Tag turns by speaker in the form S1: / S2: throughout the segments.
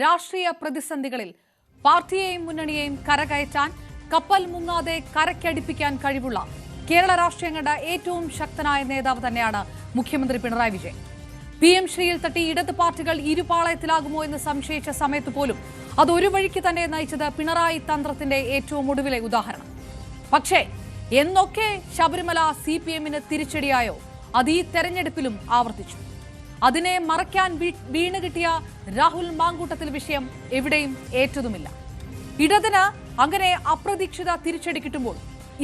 S1: രാഷ്ട്രീയ പ്രതിസന്ധികളിൽ പാർട്ടിയെയും മുന്നണിയെയും കരകയറ്റാൻ കപ്പൽ മുങ്ങാതെ കരക്കടിപ്പിക്കാൻ കഴിവുള്ള കേരള രാഷ്ട്രീയം കണ്ട ഏറ്റവും ശക്തനായ നേതാവ് തന്നെയാണ് മുഖ്യമന്ത്രി പിണറായി വിജയൻ. PM ശ്രീയിൽ തട്ടി ഇടത് പാർട്ടികൾ ഇരുപാളയത്തിലാകുമോ എന്ന് സംശയിച്ച സമയത്ത് പോലും അതൊരു വഴിക്ക് തന്നെ നയിച്ചത് പിണറായി തന്ത്രത്തിന്റെ ഏറ്റവും ഒടുവിലെ ഉദാഹരണം. പക്ഷേ എന്നൊക്കെ ശബരിമല CPM-ന് തിരിച്ചടിയായോ അത് ഈ തെരഞ്ഞെടുപ്പിലും ആവർത്തിച്ചു. അതിനെ മറയ്ക്കാൻ വീണ് കിട്ടിയ രാഹുൽ മാങ്കൂട്ടത്തിൽ വിഷയം എവിടെയും ഏറ്റതുമില്ല. ഇടതിന് അങ്ങനെ അപ്രതീക്ഷിത തിരിച്ചടി കിട്ടുമ്പോൾ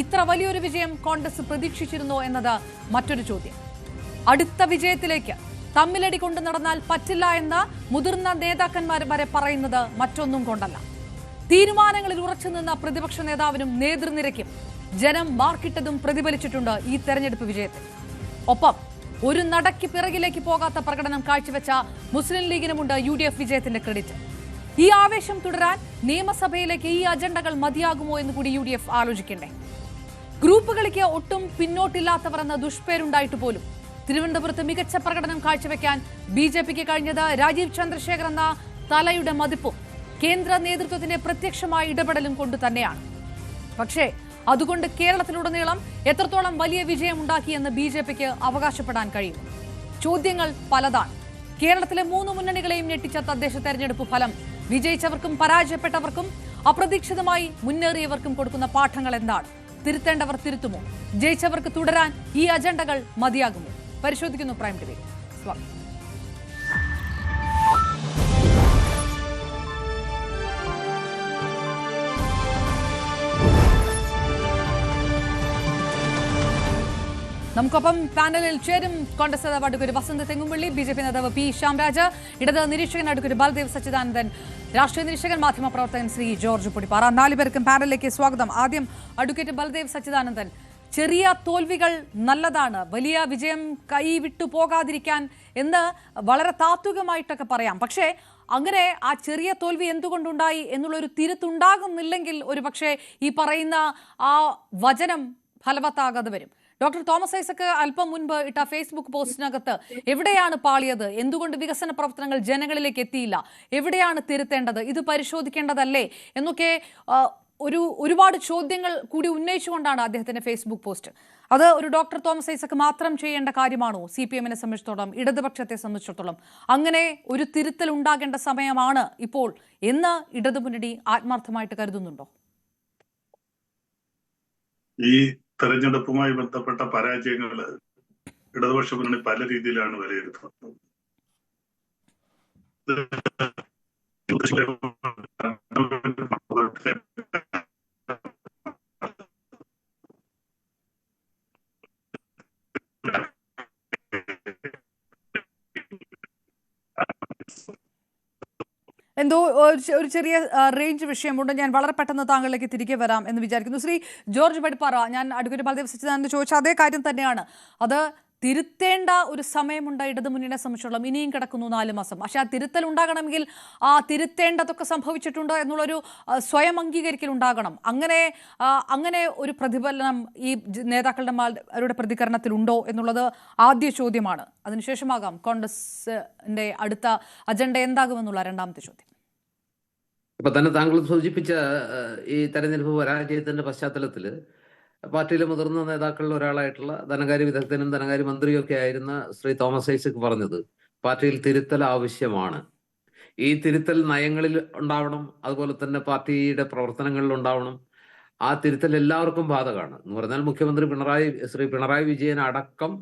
S1: ഇത്ര വലിയൊരു വിജയം കോൺഗ്രസ് പ്രതീക്ഷിച്ചിരുന്നോ എന്നത് മറ്റൊരു ചോദ്യം. അടുത്ത വിജയത്തിലേക്ക് തമ്മിലടി കൊണ്ട് നടന്നാൽ പറ്റില്ല എന്ന മുതിർന്ന നേതാക്കന്മാർ വരെ പറയുന്നത് മറ്റൊന്നും കൊണ്ടല്ല. തീരുമാനങ്ങളിൽ ഉറച്ചുനിന്ന പ്രതിപക്ഷ നേതാവിനും നേതൃനിരയ്ക്കും ജനം മാർക്കിട്ടതും പ്രതിഫലിച്ചിട്ടുണ്ട് ഈ തെരഞ്ഞെടുപ്പ് വിജയത്തിൽ. ഒപ്പം ഒരു നടക്ക് പിറകിലേക്ക് പോകാത്ത പ്രകടനം കാഴ്ചവെച്ച മുസ്ലിം ലീഗിനുമുണ്ട് UDF വിജയത്തിന്റെ ക്രെഡിറ്റ്. ഈ ആവേശം തുടരാൻ നിയമസഭയിലേക്ക് ഈ അജണ്ടകൾ മതിയാകുമോ എന്ന് കൂടി UDF ആലോചിക്കണ്ടേ? ഗ്രൂപ്പ് കളിക്ക് ഒട്ടും പിന്നോട്ടില്ലാത്തവർ എന്ന ദുഷ്പേരുണ്ടായിട്ട് പോലും തിരുവനന്തപുരത്ത് മികച്ച പ്രകടനം കാഴ്ചവെക്കാൻ BJPക്ക് കഴിഞ്ഞത് രാജീവ് ചന്ദ്രശേഖർ എന്ന തലയുടെ മതിപ്പും കേന്ദ്ര നേതൃത്വത്തിന്റെ പ്രത്യക്ഷമായ ഇടപെടലും കൊണ്ട് തന്നെയാണ്. പക്ഷേ അതുകൊണ്ട് കേരളത്തിലുടനീളം എത്രത്തോളം വലിയ വിജയം ഉണ്ടാക്കിയെന്ന് BJPക്ക് അവകാശപ്പെടാൻ കഴിയും? ചോദ്യങ്ങൾ പലതാണ്. കേരളത്തിലെ 3 മുന്നണികളെയും ഞെട്ടിച്ച തദ്ദേശ തെരഞ്ഞെടുപ്പ് ഫലം വിജയിച്ചവർക്കും പരാജയപ്പെട്ടവർക്കും അപ്രതീക്ഷിതമായി മുന്നേറിയവർക്കും കൊടുക്കുന്ന പാഠങ്ങൾ എന്താണ്? തിരുത്തേണ്ടവർ തിരുത്തുമോ? ജയിച്ചവർക്ക് തുടരാൻ ഈ അജണ്ടകൾ മതിയാകുമോ? പരിശോധിക്കുന്നു പ്രൈം ടിവി. സ്വാഗതം. നമുക്കൊപ്പം പാനലിൽ ചേരും കോൺഗ്രസ് നേതാവ് അഡ്വക്കേറ്റ് വസന്ത് തെങ്ങുംപള്ളി, BJP നേതാവ് P ശ്യാംരാജ്, ഇടത് നിരീക്ഷകൻ അഡ്വക്കേറ്റ് ബൽദേവ് സച്ചിദാനന്ദൻ, രാഷ്ട്രീയ നിരീക്ഷകൻ മാധ്യമപ്രവർത്തകൻ ശ്രീ ജോർജ് പൊടിപ്പാറ. 4 പേർക്കും പാനലിലേക്ക് സ്വാഗതം. ആദ്യം അഡ്വക്കേറ്റ് ബൽദേവ് സച്ചിദാനന്ദൻ, ചെറിയ തോൽവികൾ നല്ലതാണ്, വലിയ വിജയം കൈവിട്ടു പോകാതിരിക്കാൻ എന്ന് വളരെ താത്വികമായിട്ടൊക്കെ പറയാം. പക്ഷേ അങ്ങനെ ആ ചെറിയ തോൽവി എന്തുകൊണ്ടുണ്ടായി എന്നുള്ളൊരു തിരുത്തുണ്ടാകുന്നില്ലെങ്കിൽ ഒരു പക്ഷേ ഈ പറയുന്ന ആ വചനം ഫലവത്താകാതെ വരും. ഡോക്ടർ തോമസ് ഐസക് അല്പം മുൻപ് ഇട്ട ഫേസ്ബുക്ക് പോസ്റ്റിനകത്ത് എവിടെയാണ് പാളിയത്, എന്തുകൊണ്ട് വികസന പ്രവർത്തനങ്ങൾ ജനങ്ങളിലേക്ക് എത്തിയില്ല, എവിടെയാണ് തിരുത്തേണ്ടത്, ഇത് പരിശോധിക്കേണ്ടതല്ലേ എന്നൊക്കെ ഒരുപാട് ചോദ്യങ്ങൾ കൂടി ഉന്നയിച്ചുകൊണ്ടാണ് അദ്ദേഹത്തിന്റെ ഫേസ്ബുക്ക് പോസ്റ്റ്. അത് ഒരു ഡോക്ടർ തോമസ് ഐസക് മാത്രം ചെയ്യേണ്ട കാര്യമാണോ CPM-നെ സംബന്ധിച്ചിടത്തോളം, ഇടതുപക്ഷത്തെ സംബന്ധിച്ചിടത്തോളം? അങ്ങനെ ഒരു തിരുത്തൽ ഉണ്ടാകേണ്ട സമയമാണ് ഇപ്പോൾ എന്ന് ഇടതുമുന്നണി ആത്മാർത്ഥമായിട്ട് കരുതുന്നുണ്ടോ?
S2: ഈ തെരഞ്ഞെടുപ്പുമായി ബന്ധപ്പെട്ട പരാജയങ്ങൾ ഇടതുപക്ഷ മുന്നണി പല രീതിയിലാണ് വിലയിരുത്തുന്നത്.
S1: എന്തോ ഒരു ചെറിയ റേഞ്ച് വിഷയമുണ്ട്. ഞാൻ വളരെ പെട്ടെന്ന് താങ്കളിലേക്ക് തിരികെ വരാം എന്ന് വിചാരിക്കുന്നു. ശ്രീ ജോർജ് പൊടിപ്പാറ, ഞാൻ അഡ്വക്കേറ്റ് ബൽദേവ് സച്ചിദാനന്ദൻ ചോദിച്ച അതേ കാര്യം തന്നെയാണ്. അത് തിരുത്തേണ്ട ഒരു സമയമുണ്ട് ഇടതുമുന്നണിയെ സംബന്ധിച്ചിടത്തോളം. ഇനിയും കിടക്കുന്നു 4 മാസം. പക്ഷെ ആ തിരുത്തൽ ഉണ്ടാകണമെങ്കിൽ ആ തിരുത്തേണ്ടതൊക്കെ സംഭവിച്ചിട്ടുണ്ട് എന്നുള്ളൊരു സ്വയം അംഗീകരിക്കൽ ഉണ്ടാകണം. അങ്ങനെ ഒരു പ്രതിഫലനം ഈ നേതാക്കളുടെ അവരുടെ പ്രതികരണത്തിലുണ്ടോ എന്നുള്ളത് ആദ്യ ചോദ്യമാണ്. അതിനുശേഷമാകാം കോൺഗ്രസിന്റെ അടുത്ത അജണ്ട എന്താകുമെന്നുള്ള രണ്ടാമത്തെ ചോദ്യം.
S3: ഇപ്പൊ തന്നെ താങ്കൾ സൂചിപ്പിച്ച ഈ തെരഞ്ഞെടുപ്പ് പരാജയത്തിന്റെ പശ്ചാത്തലത്തില് പാർട്ടിയിലെ മുതിർന്ന നേതാക്കളിൽ ഒരാളായിട്ടുള്ള ധനകാര്യ വിദഗ്ധനും ധനകാര്യ മന്ത്രിയും ഒക്കെ ആയിരുന്ന ശ്രീ തോമസ് ഐസക് പറഞ്ഞത് പാർട്ടിയിൽ തിരുത്തൽ ആവശ്യമാണ്. ഈ തിരുത്തൽ നയങ്ങളിൽ ഉണ്ടാവണം, അതുപോലെ തന്നെ പാർട്ടിയുടെ പ്രവർത്തനങ്ങളിൽ ഉണ്ടാവണം. ആ തിരുത്തൽ എല്ലാവർക്കും ബാധകമാണ് എന്ന് പറഞ്ഞാൽ മുഖ്യമന്ത്രി ശ്രീ പിണറായി വിജയൻ അടക്കം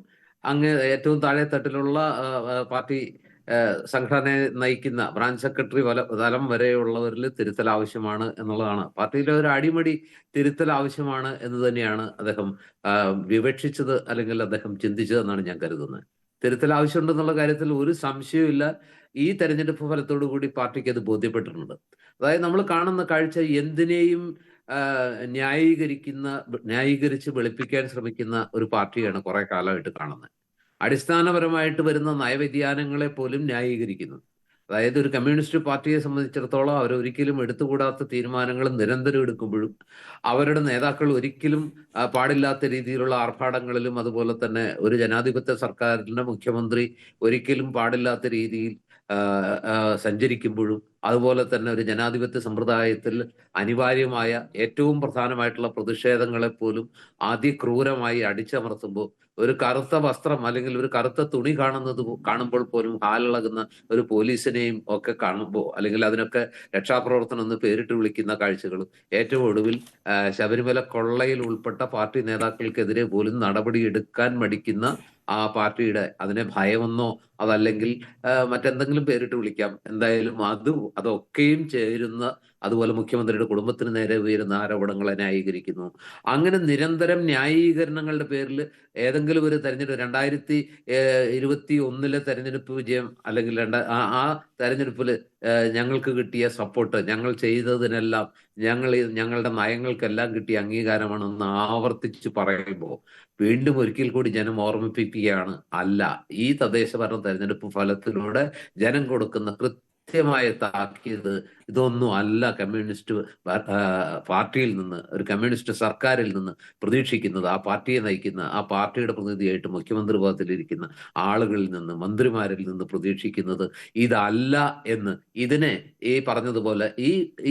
S3: അങ്ങ് ഏറ്റവും താഴെ തട്ടിലുള്ള പാർട്ടി സംഘടനയെ നയിക്കുന്ന ബ്രാഞ്ച് സെക്രട്ടറി തലം വരെയുള്ളവരിൽ തിരുത്തൽ ആവശ്യമാണ് എന്നുള്ളതാണ്. പാർട്ടിയിലെ ഒരു അടിമടി തിരുത്തൽ ആവശ്യമാണ് എന്ന് തന്നെയാണ് അദ്ദേഹം വിവക്ഷിച്ചത്, അല്ലെങ്കിൽ അദ്ദേഹം ചിന്തിച്ചതെന്നാണ് ഞാൻ കരുതുന്നത്. തിരുത്തൽ ആവശ്യമുണ്ടെന്നുള്ള കാര്യത്തിൽ ഒരു സംശയവുമില്ല. ഈ തെരഞ്ഞെടുപ്പ് ഫലത്തോടു കൂടി പാർട്ടിക്ക് അത് ബോധ്യപ്പെട്ടിട്ടുണ്ട്. അതായത് നമ്മൾ കാണുന്ന കാഴ്ച എന്തിനേയും ന്യായീകരിച്ച് വെളുപ്പിക്കാൻ ശ്രമിക്കുന്ന ഒരു പാർട്ടിയാണ് കുറെ കാലമായിട്ട് കാണുന്നത്. അടിസ്ഥാനപരമായിട്ട് വരുന്ന നയവ്യതിയാനങ്ങളെ പോലും ന്യായീകരിക്കുന്നു. അതായത് ഒരു കമ്മ്യൂണിസ്റ്റ് പാർട്ടിയെ സംബന്ധിച്ചിടത്തോളം അവരൊരിക്കലും എടുത്തുകൂടാത്ത തീരുമാനങ്ങൾ നിരന്തരം എടുക്കുമ്പോഴും അവരുടെ നേതാക്കൾ ഒരിക്കലും പാടില്ലാത്ത രീതിയിലുള്ള ആർഭാടങ്ങളിലും, അതുപോലെ തന്നെ ഒരു ജനാധിപത്യ സർക്കാരിന്റെ മുഖ്യമന്ത്രി ഒരിക്കലും പാടില്ലാത്ത രീതിയിൽ സഞ്ചരിക്കുമ്പോഴും അതുപോലെ തന്നെ ഒരു ജനാധിപത്യ സമ്പ്രദായത്തിൽ അനിവാര്യമായ ഏറ്റവും പ്രധാനമായിട്ടുള്ള പ്രതിഷേധങ്ങളെ പോലും അതിക്രൂരമായി അടിച്ചമർത്തുമ്പോൾ ഒരു കറുത്ത വസ്ത്രം അല്ലെങ്കിൽ ഒരു കറുത്ത തുണി കാണുമ്പോൾ പോലും ഹാലിളകുന്ന ഒരു പോലീസിനെയും ഒക്കെ കാണുമ്പോൾ അല്ലെങ്കിൽ അതിനൊക്കെ രക്ഷാപ്രവർത്തനം എന്ന് പേരിട്ട് വിളിക്കുന്ന കാഴ്ചകളും ഏറ്റവും ഒടുവിൽ ശബരിമല കൊള്ളയിൽ ഉൾപ്പെട്ട പാർട്ടി നേതാക്കൾക്കെതിരെ പോലും നടപടി എടുക്കാൻ മടിക്കുന്ന ആ പാർട്ടിയുടെ അതിനെ ഭയമെന്നോ അതല്ലെങ്കിൽ മറ്റെന്തെങ്കിലും പേരിട്ട് വിളിക്കാം, എന്തായാലും അതൊക്കെയും ചേരുന്ന അതുപോലെ മുഖ്യമന്ത്രിയുടെ കുടുംബത്തിന് നേരെ ഉയരുന്ന ആരോപണങ്ങളെ ന്യായീകരിക്കുന്നു. അങ്ങനെ നിരന്തരം ന്യായീകരണങ്ങളുടെ പേരിൽ ഏതെങ്കിലും ഒരു തെരഞ്ഞെടുപ്പ് 2021 തെരഞ്ഞെടുപ്പ് വിജയം അല്ലെങ്കിൽ ആ തെരഞ്ഞെടുപ്പിൽ ഞങ്ങൾക്ക് കിട്ടിയ സപ്പോർട്ട്, ഞങ്ങൾ ചെയ്തതിനെല്ലാം ഞങ്ങളുടെ നയങ്ങൾക്കെല്ലാം കിട്ടിയ അംഗീകാരമാണെന്ന് ആവർത്തിച്ച് പറയുമ്പോൾ വീണ്ടും ഒരിക്കൽ കൂടി ജനം ഓർമ്മിപ്പിക്കുകയാണ്, അല്ല, ഈ തദ്ദേശ ഭരണ തെരഞ്ഞെടുപ്പ് ഫലത്തിലൂടെ ജനം കൊടുക്കുന്ന കൃത്യമായ താക്കീത് ഇതൊന്നും അല്ല കമ്മ്യൂണിസ്റ്റ് പാർട്ടിയിൽ നിന്ന്, ഒരു കമ്മ്യൂണിസ്റ്റ് സർക്കാരിൽ നിന്ന് പ്രതീക്ഷിക്കുന്നത്. ആ പാർട്ടിയെ നയിക്കുന്ന ആ പാർട്ടിയുടെ പ്രതിനിധിയായിട്ട് മുഖ്യമന്ത്രി പദത്തിലിരിക്കുന്ന ആളുകളിൽ നിന്ന്, മന്ത്രിമാരിൽ നിന്ന് പ്രതീക്ഷിക്കുന്നത് ഇതല്ല എന്ന്. ഇതിനെ ഈ പറഞ്ഞതുപോലെ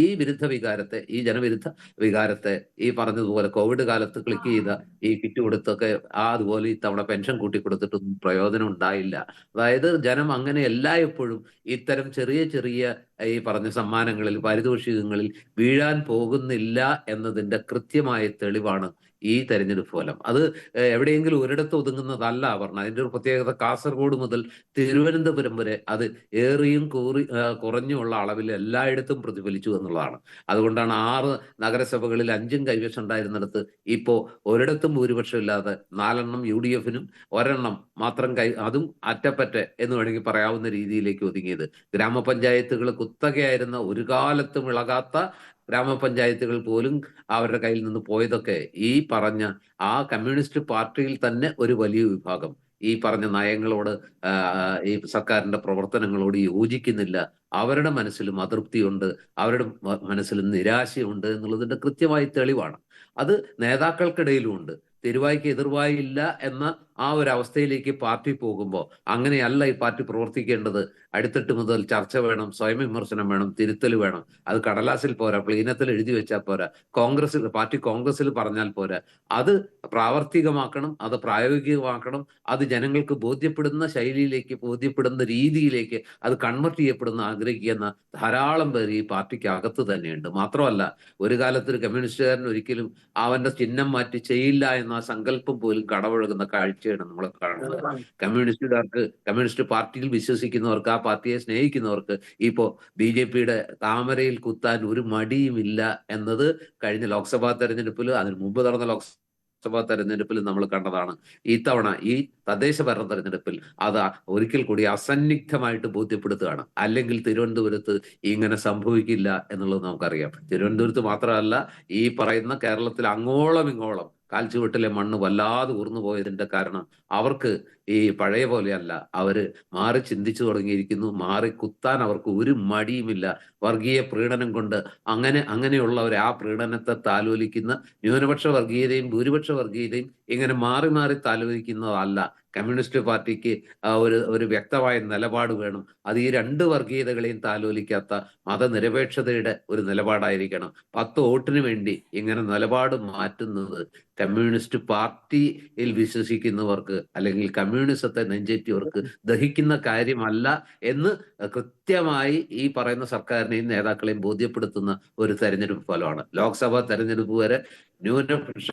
S3: ഈ വിരുദ്ധ വികാരത്തെ, ഈ ജനവിരുദ്ധ വികാരത്തെ ഈ പറഞ്ഞതുപോലെ കോവിഡ് കാലത്ത് ക്ലിക്ക് ചെയ്ത ഈ കിറ്റ് കൊടുത്തൊക്കെ അതുപോലെ ഇത്തവണ പെൻഷൻ കൂട്ടി കൊടുത്തിട്ടൊന്നും പ്രയോജനം ഉണ്ടായില്ല. അതായത് ജനം അങ്ങനെ എല്ലായ്പ്പോഴും ഇത്തരം ചെറിയ ചെറിയ ഈ പറഞ്ഞ സമ്മാനങ്ങളിൽ, പാരിതോഷികങ്ങളിൽ വീഴാൻ പോകുന്നില്ല എന്നതിന്റെ കൃത്യമായ തെളിവാണ് ഈ തെരഞ്ഞെടുപ്പ് ഫലം. അത് എവിടെയെങ്കിലും ഒരിടത്ത് ഒതുങ്ങുന്നതല്ല പറഞ്ഞത്. അതിന്റെ ഒരു പ്രത്യേകത കാസർഗോഡ് മുതൽ തിരുവനന്തപുരം വരെ അത് ഏറിയും കുറഞ്ഞുള്ള അളവിൽ എല്ലായിടത്തും പ്രതിഫലിച്ചു എന്നുള്ളതാണ്. അതുകൊണ്ടാണ് 6 നഗരസഭകളിൽ 5 കൈവശം ഉണ്ടായിരുന്നിടത്ത് ഇപ്പോ ഒരിടത്തും ഭൂരിപക്ഷം ഇല്ലാതെ 4 UDF-നും 1 മാത്രം അതും അറ്റപ്പറ്റ എന്ന് വേണമെങ്കിൽ പറയാവുന്ന രീതിയിലേക്ക് ഒതുങ്ങിയത്. ഗ്രാമപഞ്ചായത്തുകൾ കുത്തകയായിരുന്ന, ഒരു കാലത്തും ഇളകാത്ത ഗ്രാമപഞ്ചായത്തുകൾ പോലും അവരുടെ കയ്യിൽ നിന്ന് പോയതൊക്കെ ഈ പറഞ്ഞ ആ കമ്മ്യൂണിസ്റ്റ് പാർട്ടിയിൽ തന്നെ ഒരു വലിയ വിഭാഗം ഈ പറഞ്ഞ നയങ്ങളോട്, ഈ സർക്കാരിന്റെ പ്രവർത്തനങ്ങളോട് യോജിക്കുന്നില്ല. അവരുടെ മനസ്സിലും അതൃപ്തിയുണ്ട്, അവരുടെ മനസ്സിലും നിരാശയുണ്ട് എന്നുള്ളതിന്റെ കൃത്യമായ തെളിവാണ്. അത് നേതാക്കൾക്കിടയിലും ഉണ്ട്. തിരുവായ്ക്ക് എതിർവായി ഇല്ല എന്ന ആ ഒരു അവസ്ഥയിലേക്ക് പാർട്ടി പോകുമ്പോൾ അങ്ങനെയല്ല ഈ പാർട്ടി പ്രവർത്തിക്കേണ്ടത്. അടിത്തട്ട് മുതൽ ചർച്ച വേണം, സ്വയം വിമർശനം വേണം, തിരുത്തൽ വേണം. അത് കടലാസിൽ പോരാ, പ്ലീനത്തിൽ എഴുതി വെച്ചാൽ പോരാ, പാർട്ടി കോൺഗ്രസിൽ പറഞ്ഞാൽ പോരാ. അത് പ്രാവർത്തികമാക്കണം, അത് പ്രായോഗികമാക്കണം. അത് ജനങ്ങൾക്ക് ബോധ്യപ്പെടുന്ന ശൈലിയിലേക്ക്, ബോധ്യപ്പെടുന്ന രീതിയിലേക്ക് അത് കൺവെർട്ട് ചെയ്യപ്പെടുന്ന ആഗ്രഹിക്കുന്ന ധാരാളം പേർ ഈ പാർട്ടിക്ക് അകത്ത് തന്നെയുണ്ട്. മാത്രമല്ല, ഒരു കാലത്തൊരു കമ്മ്യൂണിസ്റ്റുകാരൻ ഒരിക്കലും അവന്റെ ചിഹ്നം മാറ്റി ചെയ്യില്ല എന്ന ആ സങ്കല്പം പോലും കടപഴകുന്ന കാഴ്ചയാണ് നമ്മൾ കാണുന്നത്. കമ്മ്യൂണിസ്റ്റ് പാർട്ടിയിൽ വിശ്വസിക്കുന്നവർക്ക്, ആ പാർട്ടിയെ സ്നേഹിക്കുന്നവർക്ക് ഇപ്പോ BJP-യുടെ താമരയിൽ കുത്താൻ ഒരു മടിയുമില്ല എന്നത് കഴിഞ്ഞ ലോക്സഭാ തെരഞ്ഞെടുപ്പിൽ, അതിന് മുമ്പ് നടന്ന ലോക്സഭാ തെരഞ്ഞെടുപ്പിൽ നമ്മൾ കണ്ടതാണ്. ഇത്തവണ ഈ തദ്ദേശ ഭരണ തെരഞ്ഞെടുപ്പിൽ അത് ഒരിക്കൽ കൂടി അസന്നിഗ്ധമായിട്ട് ബോധ്യപ്പെടുത്തുകയാണ്. അല്ലെങ്കിൽ തിരുവനന്തപുരത്ത് ഇങ്ങനെ സംഭവിക്കില്ല എന്നുള്ളത് നമുക്കറിയാം. തിരുവനന്തപുരത്ത് മാത്രമല്ല, ഈ പറയുന്ന കേരളത്തിൽ അങ്ങോളം ഇങ്ങോളം കാൽച്ചുവട്ടിലെ മണ്ണ് വല്ലാതെ ഊർന്നു പോയതിന്റെ കാരണം അവർക്ക് ഈ പഴയ പോലെയല്ല, അവര് മാറി ചിന്തിച്ചു തുടങ്ങിയിരിക്കുന്നു. മാറി കുത്താൻ അവർക്ക് ഒരു മടിയുമില്ല. വർഗീയ പ്രീണനം കൊണ്ട് അങ്ങനെയുള്ളവർ ആ പ്രീണനത്തെ താലോലിക്കുന്ന ന്യൂനപക്ഷ വർഗീയതയും ഭൂരിപക്ഷ വർഗീയതയും ഇങ്ങനെ മാറി മാറി താലോലിക്കുന്നതല്ല. കമ്മ്യൂണിസ്റ്റ് പാർട്ടിക്ക് ഒരു വ്യക്തമായ നിലപാട് വേണം. അത് ഈ 2 വർഗീയതകളെയും താലോലിക്കാത്ത മതനിരപേക്ഷതയുടെ ഒരു നിലപാടായിരിക്കണം. 10 വോട്ടിന് വേണ്ടി ഇങ്ങനെ നിലപാട് മാറ്റുന്നത് കമ്മ്യൂണിസ്റ്റ് പാർട്ടിയിൽ വിശ്വസിക്കുന്നവർക്ക് അല്ലെങ്കിൽ കമ്മ്യൂണിസത്തെ നെഞ്ചേറ്റിയവർക്ക് ദഹിക്കുന്ന കാര്യമല്ല എന്ന് കൃത്യമായി ഈ പറയുന്ന സർക്കാരിനെയും നേതാക്കളെയും ബോധ്യപ്പെടുത്തുന്ന ഒരു തെരഞ്ഞെടുപ്പ് ഫലമാണ്. ലോക്സഭാ തെരഞ്ഞെടുപ്പ് വരെ ന്യൂനപക്ഷ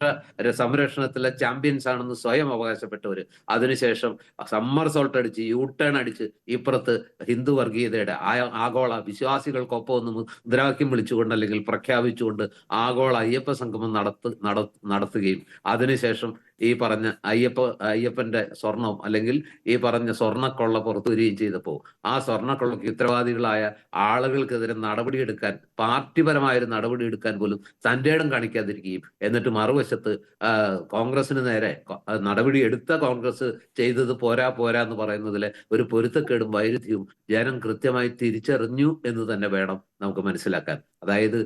S3: സംരക്ഷണത്തിലെ ചാമ്പ്യൻസ് ആണെന്ന് സ്വയം അവകാശപ്പെട്ടവര് അതിനുശേഷം സമ്മർസോൾട്ട് അടിച്ച്, യൂട്ടേൺ അടിച്ച് ഇപ്പുറത്ത് ഹിന്ദു വർഗീയതയുടെ ആഗോള വിശ്വാസികൾക്കൊപ്പം ഒന്ന് മുദ്രാവാക്യം വിളിച്ചുകൊണ്ട് അല്ലെങ്കിൽ പ്രഖ്യാപിച്ചുകൊണ്ട് ആഗോള അയ്യപ്പ സംഗമം നടത്തുകയും അതിനുശേഷം ഈ പറഞ്ഞ അയ്യപ്പന്റെ സ്വർണം അല്ലെങ്കിൽ ഈ പറഞ്ഞ സ്വർണ്ണക്കൊള്ള പുറത്തു വരികയും ചെയ്തപ്പോൾ ആ സ്വർണ്ണക്കൊള്ളക്ക് ഉത്തരവാദികളായ ആളുകൾക്കെതിരെ നടപടിയെടുക്കാൻ പാർട്ടിപരമായൊരു നടപടി എടുക്കാൻ പോലും തന്റെ ഇടം കാണിക്കാതിരിക്കുകയും എന്നിട്ട് മറുവശത്ത് കോൺഗ്രസിന് നേരെ നടപടി എടുത്ത കോൺഗ്രസ് ചെയ്തത് പോരാ എന്ന് പറയുന്നതിലെ ഒരു പൊരുത്തക്കേടും വൈരുദ്ധ്യവും ജനം കൃത്യമായി തിരിച്ചറിഞ്ഞു എന്ന് തന്നെ വേണം നമുക്ക് മനസ്സിലാക്കാൻ. അതായത്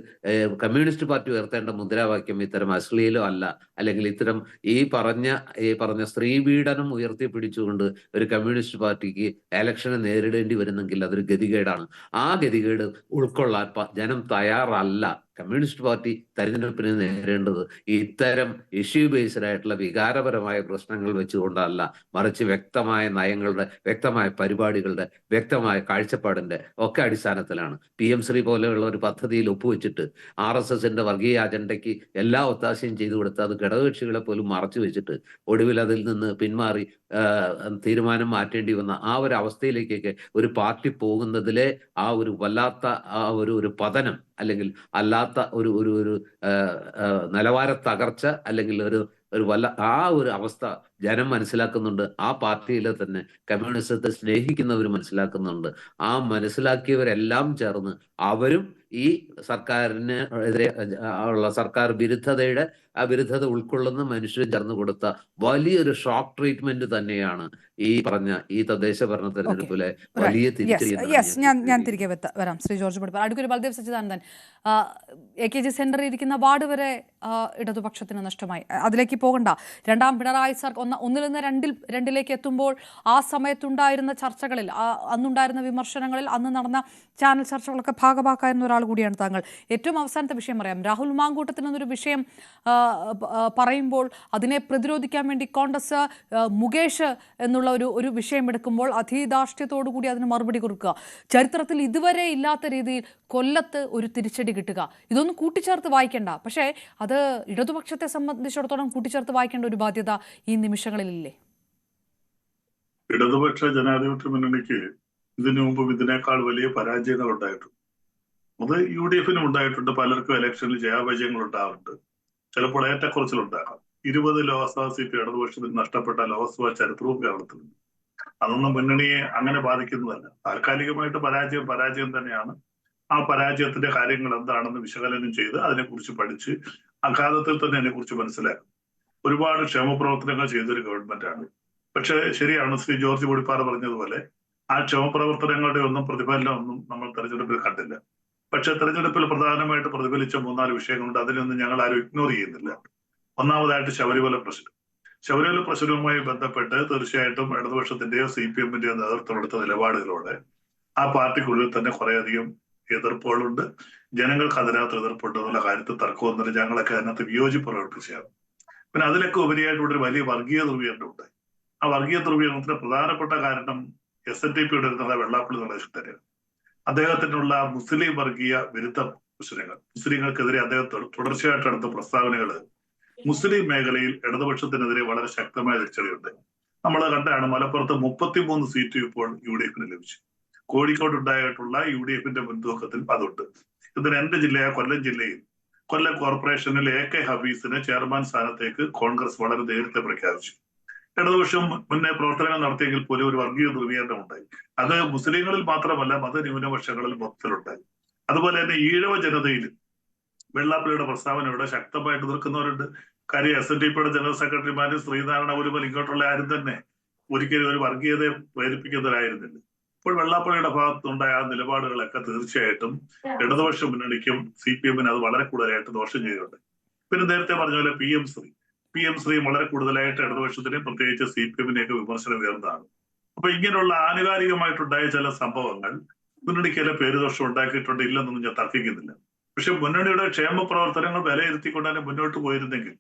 S3: കമ്മ്യൂണിസ്റ്റ് പാർട്ടി ഉയർത്തേണ്ട മുദ്രാവാക്യം ഇത്തരം അശ്ലീലം അല്ല, അല്ലെങ്കിൽ ഇത്തരം ഈ പറഞ്ഞ സ്ത്രീ പീഡനം ഉയർത്തിപ്പിടിച്ചുകൊണ്ട് ഒരു കമ്മ്യൂണിസ്റ്റ് പാർട്ടിക്ക് ഇലക്ഷനെ നേരിടേണ്ടി വരുന്നെങ്കിൽ അതൊരു ഗതികേടാണ്. ആ ഗതികേട് ഉൾക്കൊള്ളാൻ ജനം തയ്യാറല്ല. കമ്മ്യൂണിസ്റ്റ് പാർട്ടി തെരഞ്ഞെടുപ്പിന് നേരിടേണ്ടത് ഇത്തരം ഇഷ്യൂ ബേസ്ഡ് ആയിട്ടുള്ള വികാരപരമായ പ്രശ്നങ്ങൾ വെച്ചുകൊണ്ടല്ല, മറിച്ച് വ്യക്തമായ നയങ്ങളുടെ, വ്യക്തമായ പരിപാടികളുടെ, വ്യക്തമായ കാഴ്ചപ്പാടിന്റെ ഒക്കെ അടിസ്ഥാനത്തിലാണ്. PM ശ്രീ പോലെയുള്ള ഒരു പദ്ധതിയിൽ ഒപ്പുവെച്ചിട്ട് RSSന്റെ വർഗീയ അജണ്ടയ്ക്ക് എല്ലാ ഒത്താശയും ചെയ്തു കൊടുത്ത് അത് ഘടകകക്ഷികളെ പോലും മറച്ചു വെച്ചിട്ട് ഒടുവിൽ അതിൽ നിന്ന് പിന്മാറി തീരുമാനം മാറ്റേണ്ടി വന്ന ആ ഒരു അവസ്ഥയിലേക്കൊക്കെ ഒരു പാർട്ടി പോകുന്നതിലെ ആ ഒരു വല്ലാത്ത ആ ഒരു പതനം, അല്ലെങ്കിൽ അല്ലാത്ത ഒരു നിലവാര തകർച്ച, അല്ലെങ്കിൽ ആ ഒരു അവസ്ഥ ജനം മനസ്സിലാക്കുന്നുണ്ട്. ആ പാർട്ടിയിലെ തന്നെ കമ്മ്യൂണിസത്തെ സ്നേഹിക്കുന്നവർ മനസ്സിലാക്കുന്നുണ്ട്. ആ മനസ്സിലാക്കിയവരെല്ലാം ചേർന്ന് അവരും ഈ സർക്കാരിന് എതിരെ ഉള്ള സർക്കാർ വിരുദ്ധതയുടെ ആ വിരുദ്ധത ഉൾക്കൊള്ളുന്ന മനുഷ്യർ ചേർന്ന് കൊടുത്ത വലിയൊരു ഷോക്ക് ട്രീറ്റ്മെന്റ് തന്നെയാണ് ഈ പറഞ്ഞ ഈ തദ്ദേശ ഭരണ തെരഞ്ഞെടുപ്പിലെ വലിയ
S1: ഞാൻ തിരികെ വരാം. Shri George Padippara. Advocate Baldev Sachidanandan, AKG സെന്ററിൽ ഇരിക്കുന്ന വാർഡ് വരെ ഇടതുപക്ഷത്തിന് നഷ്ടമായി. അതിലേക്ക് പോകണ്ട. രണ്ടാം പിണറായി സർക്കാർ ഒന്നിൽ നിന്ന് രണ്ടിലേക്ക് എത്തുമ്പോൾ ആ സമയത്തുണ്ടായിരുന്ന ചർച്ചകളിൽ, അന്നുണ്ടായിരുന്ന വിമർശനങ്ങളിൽ, അന്ന് നടന്ന ചാനൽ ചർച്ചകളൊക്കെ ഭാഗമാക്കായിരുന്ന ഒരാൾ കൂടിയാണ് താങ്കൾ. ഏറ്റവും അവസാനത്തെ വിഷയം പറയാം. രാഹുൽ മാങ്കൂട്ടത്തിൽ നിന്നൊരു വിഷയം പറയുമ്പോൾ അതിനെ പ്രതിരോധിക്കാൻ വേണ്ടി കോൺഗ്രസ് മുകേഷ് എന്നുള്ള ഒരു വിഷയം എടുക്കുമ്പോൾ അധീധാർഷ്ട്യത്തോടു കൂടി അതിന് മറുപടി കൊടുക്കുക. ചരിത്രത്തിൽ ഇതുവരെ ഇല്ലാത്ത രീതിയിൽ കൊല്ലത്ത് ഒരു തിരിച്ചടി കിട്ടുക. ഇതൊന്നും കൂട്ടിച്ചേർത്ത് വായിക്കേണ്ട, പക്ഷേ അത് ഇടതുപക്ഷത്തെ സംബന്ധിച്ചിടത്തോളം കൂട്ടിച്ചേർത്ത് വായിക്കേണ്ട ഒരു ബാധ്യത ഈ നിമിഷങ്ങളിലില്ലേ?
S2: ഇടതുപക്ഷ ജനാധിപത്യ മുന്നണിക്ക് ഇതിനു മുമ്പും ഇതിനേക്കാൾ വലിയ പരാജയങ്ങൾ ഉണ്ടായിട്ടുണ്ട്. അത് UDFനും ഉണ്ടായിട്ടുണ്ട്. പലർക്കും ഇലക്ഷനിൽ ജയാപജയങ്ങൾ ഉണ്ടാവുന്നുണ്ട്. ചിലപ്പോൾ ഏറ്റക്കുറച്ചിലുണ്ടാകാം. 20 ലോക്സഭാ സീറ്റ് ഇടതുപക്ഷത്തിന് നഷ്ടപ്പെട്ട ലോക്സഭാ ചരിത്രവും കേരളത്തിലുണ്ട്. അതൊന്നും മുന്നണിയെ അങ്ങനെ ബാധിക്കുന്നതല്ല. താൽക്കാലികമായിട്ട് പരാജയം തന്നെയാണ്. ആ പരാജയത്തിന്റെ കാര്യങ്ങൾ എന്താണെന്ന് വിശകലനം ചെയ്ത് അതിനെക്കുറിച്ച് പഠിച്ച് അഗാധത്തിൽ തന്നെ അതിനെക്കുറിച്ച് മനസ്സിലാക്കും. ഒരുപാട് ക്ഷേമപ്രവർത്തനങ്ങൾ ചെയ്തൊരു ഗവൺമെന്റാണ്. പക്ഷെ ശരിയാണ് ശ്രീ ജോർജ് പടിപ്പാറ പറഞ്ഞതുപോലെ ആ ക്ഷേമപ്രവർത്തനങ്ങളുടെ ഒന്നും പ്രതിഫലനമൊന്നും നമ്മൾ തെരഞ്ഞെടുപ്പിൽ കണ്ടില്ല. പക്ഷെ തെരഞ്ഞെടുപ്പിൽ പ്രധാനമായിട്ട് പ്രതിഫലിച്ച 3-4 വിഷയങ്ങളുണ്ട്. അതിനൊന്നും ഞങ്ങൾ ആരും ഇഗ്നോർ ചെയ്യുന്നില്ല. ഒന്നാമതായിട്ട് ശബരിമല പ്രശ്നവുമായി ബന്ധപ്പെട്ട് തീർച്ചയായിട്ടും ഇടതുപക്ഷത്തിന്റെയോ CPMന്റെയോ നേതൃത്വമെടുത്ത നിലപാടുകളോടെ ആ പാർട്ടിക്കുള്ളിൽ തന്നെ കുറേയധികം എതിർപ്പുകളുണ്ട്. ജനങ്ങൾക്ക് അതിനകത്ത് എതിർപ്പുണ്ട് എന്നുള്ള കാര്യത്തിൽ തർക്കമൊന്നുമില്ല. ഞങ്ങളൊക്കെ അതിനകത്ത് വിയോജിപ്പ് പ്രവർത്തിച്ചാണ്. പിന്നെ അതിലൊക്കെ ഉപരിയായിട്ടുള്ള ഒരു വലിയ വർഗീയ ധ്രുവീകരണം ഉണ്ടായി. ആ വർഗീയ ധ്രുവീകരണത്തിന് പ്രധാനപ്പെട്ട കാരണം SNDPയുടെ ഇരുന്ന വെള്ളാപ്പള്ളി നടേശൻ തന്നെയാണ്. അദ്ദേഹത്തിനുള്ള മുസ്ലിം വർഗീയ വിരുദ്ധ പ്രശ്നങ്ങൾ, മുസ്ലിങ്ങൾക്കെതിരെ അദ്ദേഹം തുടർച്ചയായിട്ട് എടുത്ത പ്രസ്താവനകൾ മുസ്ലിം മേഖലയിൽ ഇടതുപക്ഷത്തിനെതിരെ വളരെ ശക്തമായ തിരിച്ചടിയുണ്ട്. നമ്മൾ കണ്ടാണ് മലപ്പുറത്ത് 33 സീറ്റ് ഇപ്പോൾ UDFന് ലഭിച്ചു. കോഴിക്കോട് ഉണ്ടായിട്ടുള്ള UDFന്റെ മുൻതൂക്കത്തിൽ അതുണ്ട്. ഇതിന് എന്റെ ജില്ലയായ കൊല്ലം ജില്ലയിൽ കൊല്ലം കോർപ്പറേഷനിൽ AK ഹബീസിനെ ചെയർമാൻ സ്ഥാനത്തേക്ക് കോൺഗ്രസ് വളരെ നേരത്തെ പ്രഖ്യാപിച്ചു. ഇടതുപക്ഷം മുന്നേ പ്രവർത്തനങ്ങൾ നടത്തിയെങ്കിൽ പോലും ഒരു വർഗീയ ധ്രുവീകരണം ഉണ്ടായി. അത് മുസ്ലിങ്ങളിൽ മാത്രമല്ല മതന്യൂനപക്ഷങ്ങളിൽ മൊത്തത്തിലുണ്ടായി. അതുപോലെ തന്നെ ഈഴവ ജനതയിൽ വെള്ളാപ്പള്ളിയുടെ പ്രസ്താവനയോടെ ശക്തമായിട്ട് നിൽക്കുന്നവരുണ്ട്. കാര്യം SNDPയുടെ ജനറൽ സെക്രട്ടറിമാര് ശ്രീനാരായണ ഗുരുമൽ ഇങ്ങോട്ടുള്ള ആരും തന്നെ ഒരിക്കലും ഒരു വർഗീയതയെ പ്രേരിപ്പിക്കുന്നവരായിരുന്നില്ല. ഇപ്പോൾ വെള്ളാപ്പള്ളിയുടെ ഭാഗത്തുണ്ടായ ആ നിലപാടുകളൊക്കെ തീർച്ചയായിട്ടും ഇടതുപക്ഷ മുന്നണിക്കും CPMന് അത് വളരെ കൂടുതലായിട്ട് ദോഷം ചെയ്തിട്ടുണ്ട്. പിന്നെ നേരത്തെ പറഞ്ഞ പോലെ PM ശ്രീ വളരെ കൂടുതലായിട്ട് ഇടതുപക്ഷത്തിനെയും പ്രത്യേകിച്ച് CPMനെയൊക്കെ വിമർശനം ഉയർന്നതാണ്. അപ്പൊ ഇങ്ങനെയുള്ള ആനുകാലികമായിട്ടുണ്ടായ ചില സംഭവങ്ങൾ മുന്നണിക്ക് ചില പേരുദോഷം ഉണ്ടാക്കിയിട്ടുണ്ട്, ഇല്ലെന്നൊന്നും ഞാൻ തർക്കിക്കുന്നില്ല. പക്ഷെ മുന്നണിയുടെ ക്ഷേമ പ്രവർത്തനങ്ങൾ വിലയിരുത്തിക്കൊണ്ട് തന്നെ മുന്നോട്ട് പോയിരുന്നെങ്കിൽ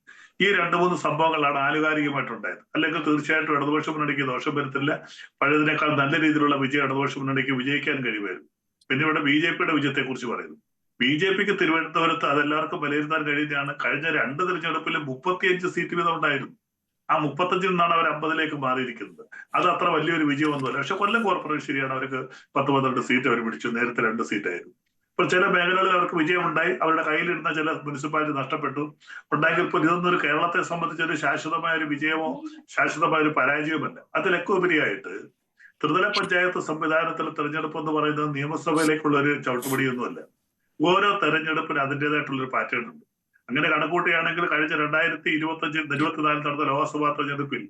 S2: ഈ 2-3 സംഭവങ്ങളാണ് ആനുകാലികമായിട്ടുണ്ടായത്. അല്ലെങ്കിൽ തീർച്ചയായിട്ടും ഇടതുപക്ഷ മുന്നണിക്ക് ദോഷം വരുത്തില്ല. പഴയതിനേക്കാൾ നല്ല രീതിയിലുള്ള വിജയം ഇടതുപക്ഷ മുന്നണിക്ക് വിജയിക്കാൻ കഴിയുമായിരുന്നു. പിന്നെ ഇവിടെ BJPയുടെ വിജയത്തെ കുറിച്ച് പറയുന്നു. BJPക്ക് തിരുവനന്തപുരത്ത് അതെല്ലാവർക്കും വിലയിരുത്താൻ കഴിയുന്നതാണ്. കഴിഞ്ഞ 2 തെരഞ്ഞെടുപ്പിൽ 35 സീറ്റ് വീതം ഉണ്ടായിരുന്നു. ആ 35 നിന്നാണ് അവർ 50ലേക്ക് മാറിയിരിക്കുന്നത്. അത് അത്ര വലിയൊരു വിജയമൊന്നുമല്ല. പക്ഷെ കൊല്ലം കോർപ്പറേഷൻ ശരിയാണ്, അവർക്ക് 10-12 സീറ്റ് അവർ പിടിച്ചു. നേരത്തെ 2 സീറ്റായിരുന്നു. ഇപ്പോൾ ചില മേഖലകളിൽ അവർക്ക് വിജയമുണ്ടായി. അവരുടെ കയ്യിലിരുന്ന ചില മുനിസിപ്പാലിറ്റി നഷ്ടപ്പെട്ടു. ഉണ്ടാക്കിയപ്പോൾ ഇതൊന്നും ഒരു കേരളത്തെ സംബന്ധിച്ച് ഒരു ശാശ്വതമായ ഒരു വിജയമോ ശാശ്വതമായ ഒരു പരാജയമല്ല. അതിലൊക്കെ ഉപരിയായിട്ട് ത്രിതല പഞ്ചായത്ത് സംവിധാനത്തിലെ തെരഞ്ഞെടുപ്പ് എന്ന് പറയുന്നത് നിയമസഭയിലേക്കുള്ള ഒരു ചവിട്ടുപടിയൊന്നുമല്ല. ഓരോ തെരഞ്ഞെടുപ്പിന് അതിൻ്റെതായിട്ടുള്ളൊരു പാറ്റേൺ ഉണ്ട്. അങ്ങനെ കണക്കൂട്ടുകയാണെങ്കിൽ കഴിഞ്ഞ 2024 നടന്ന ലോക്സഭാ തെരഞ്ഞെടുപ്പിൽ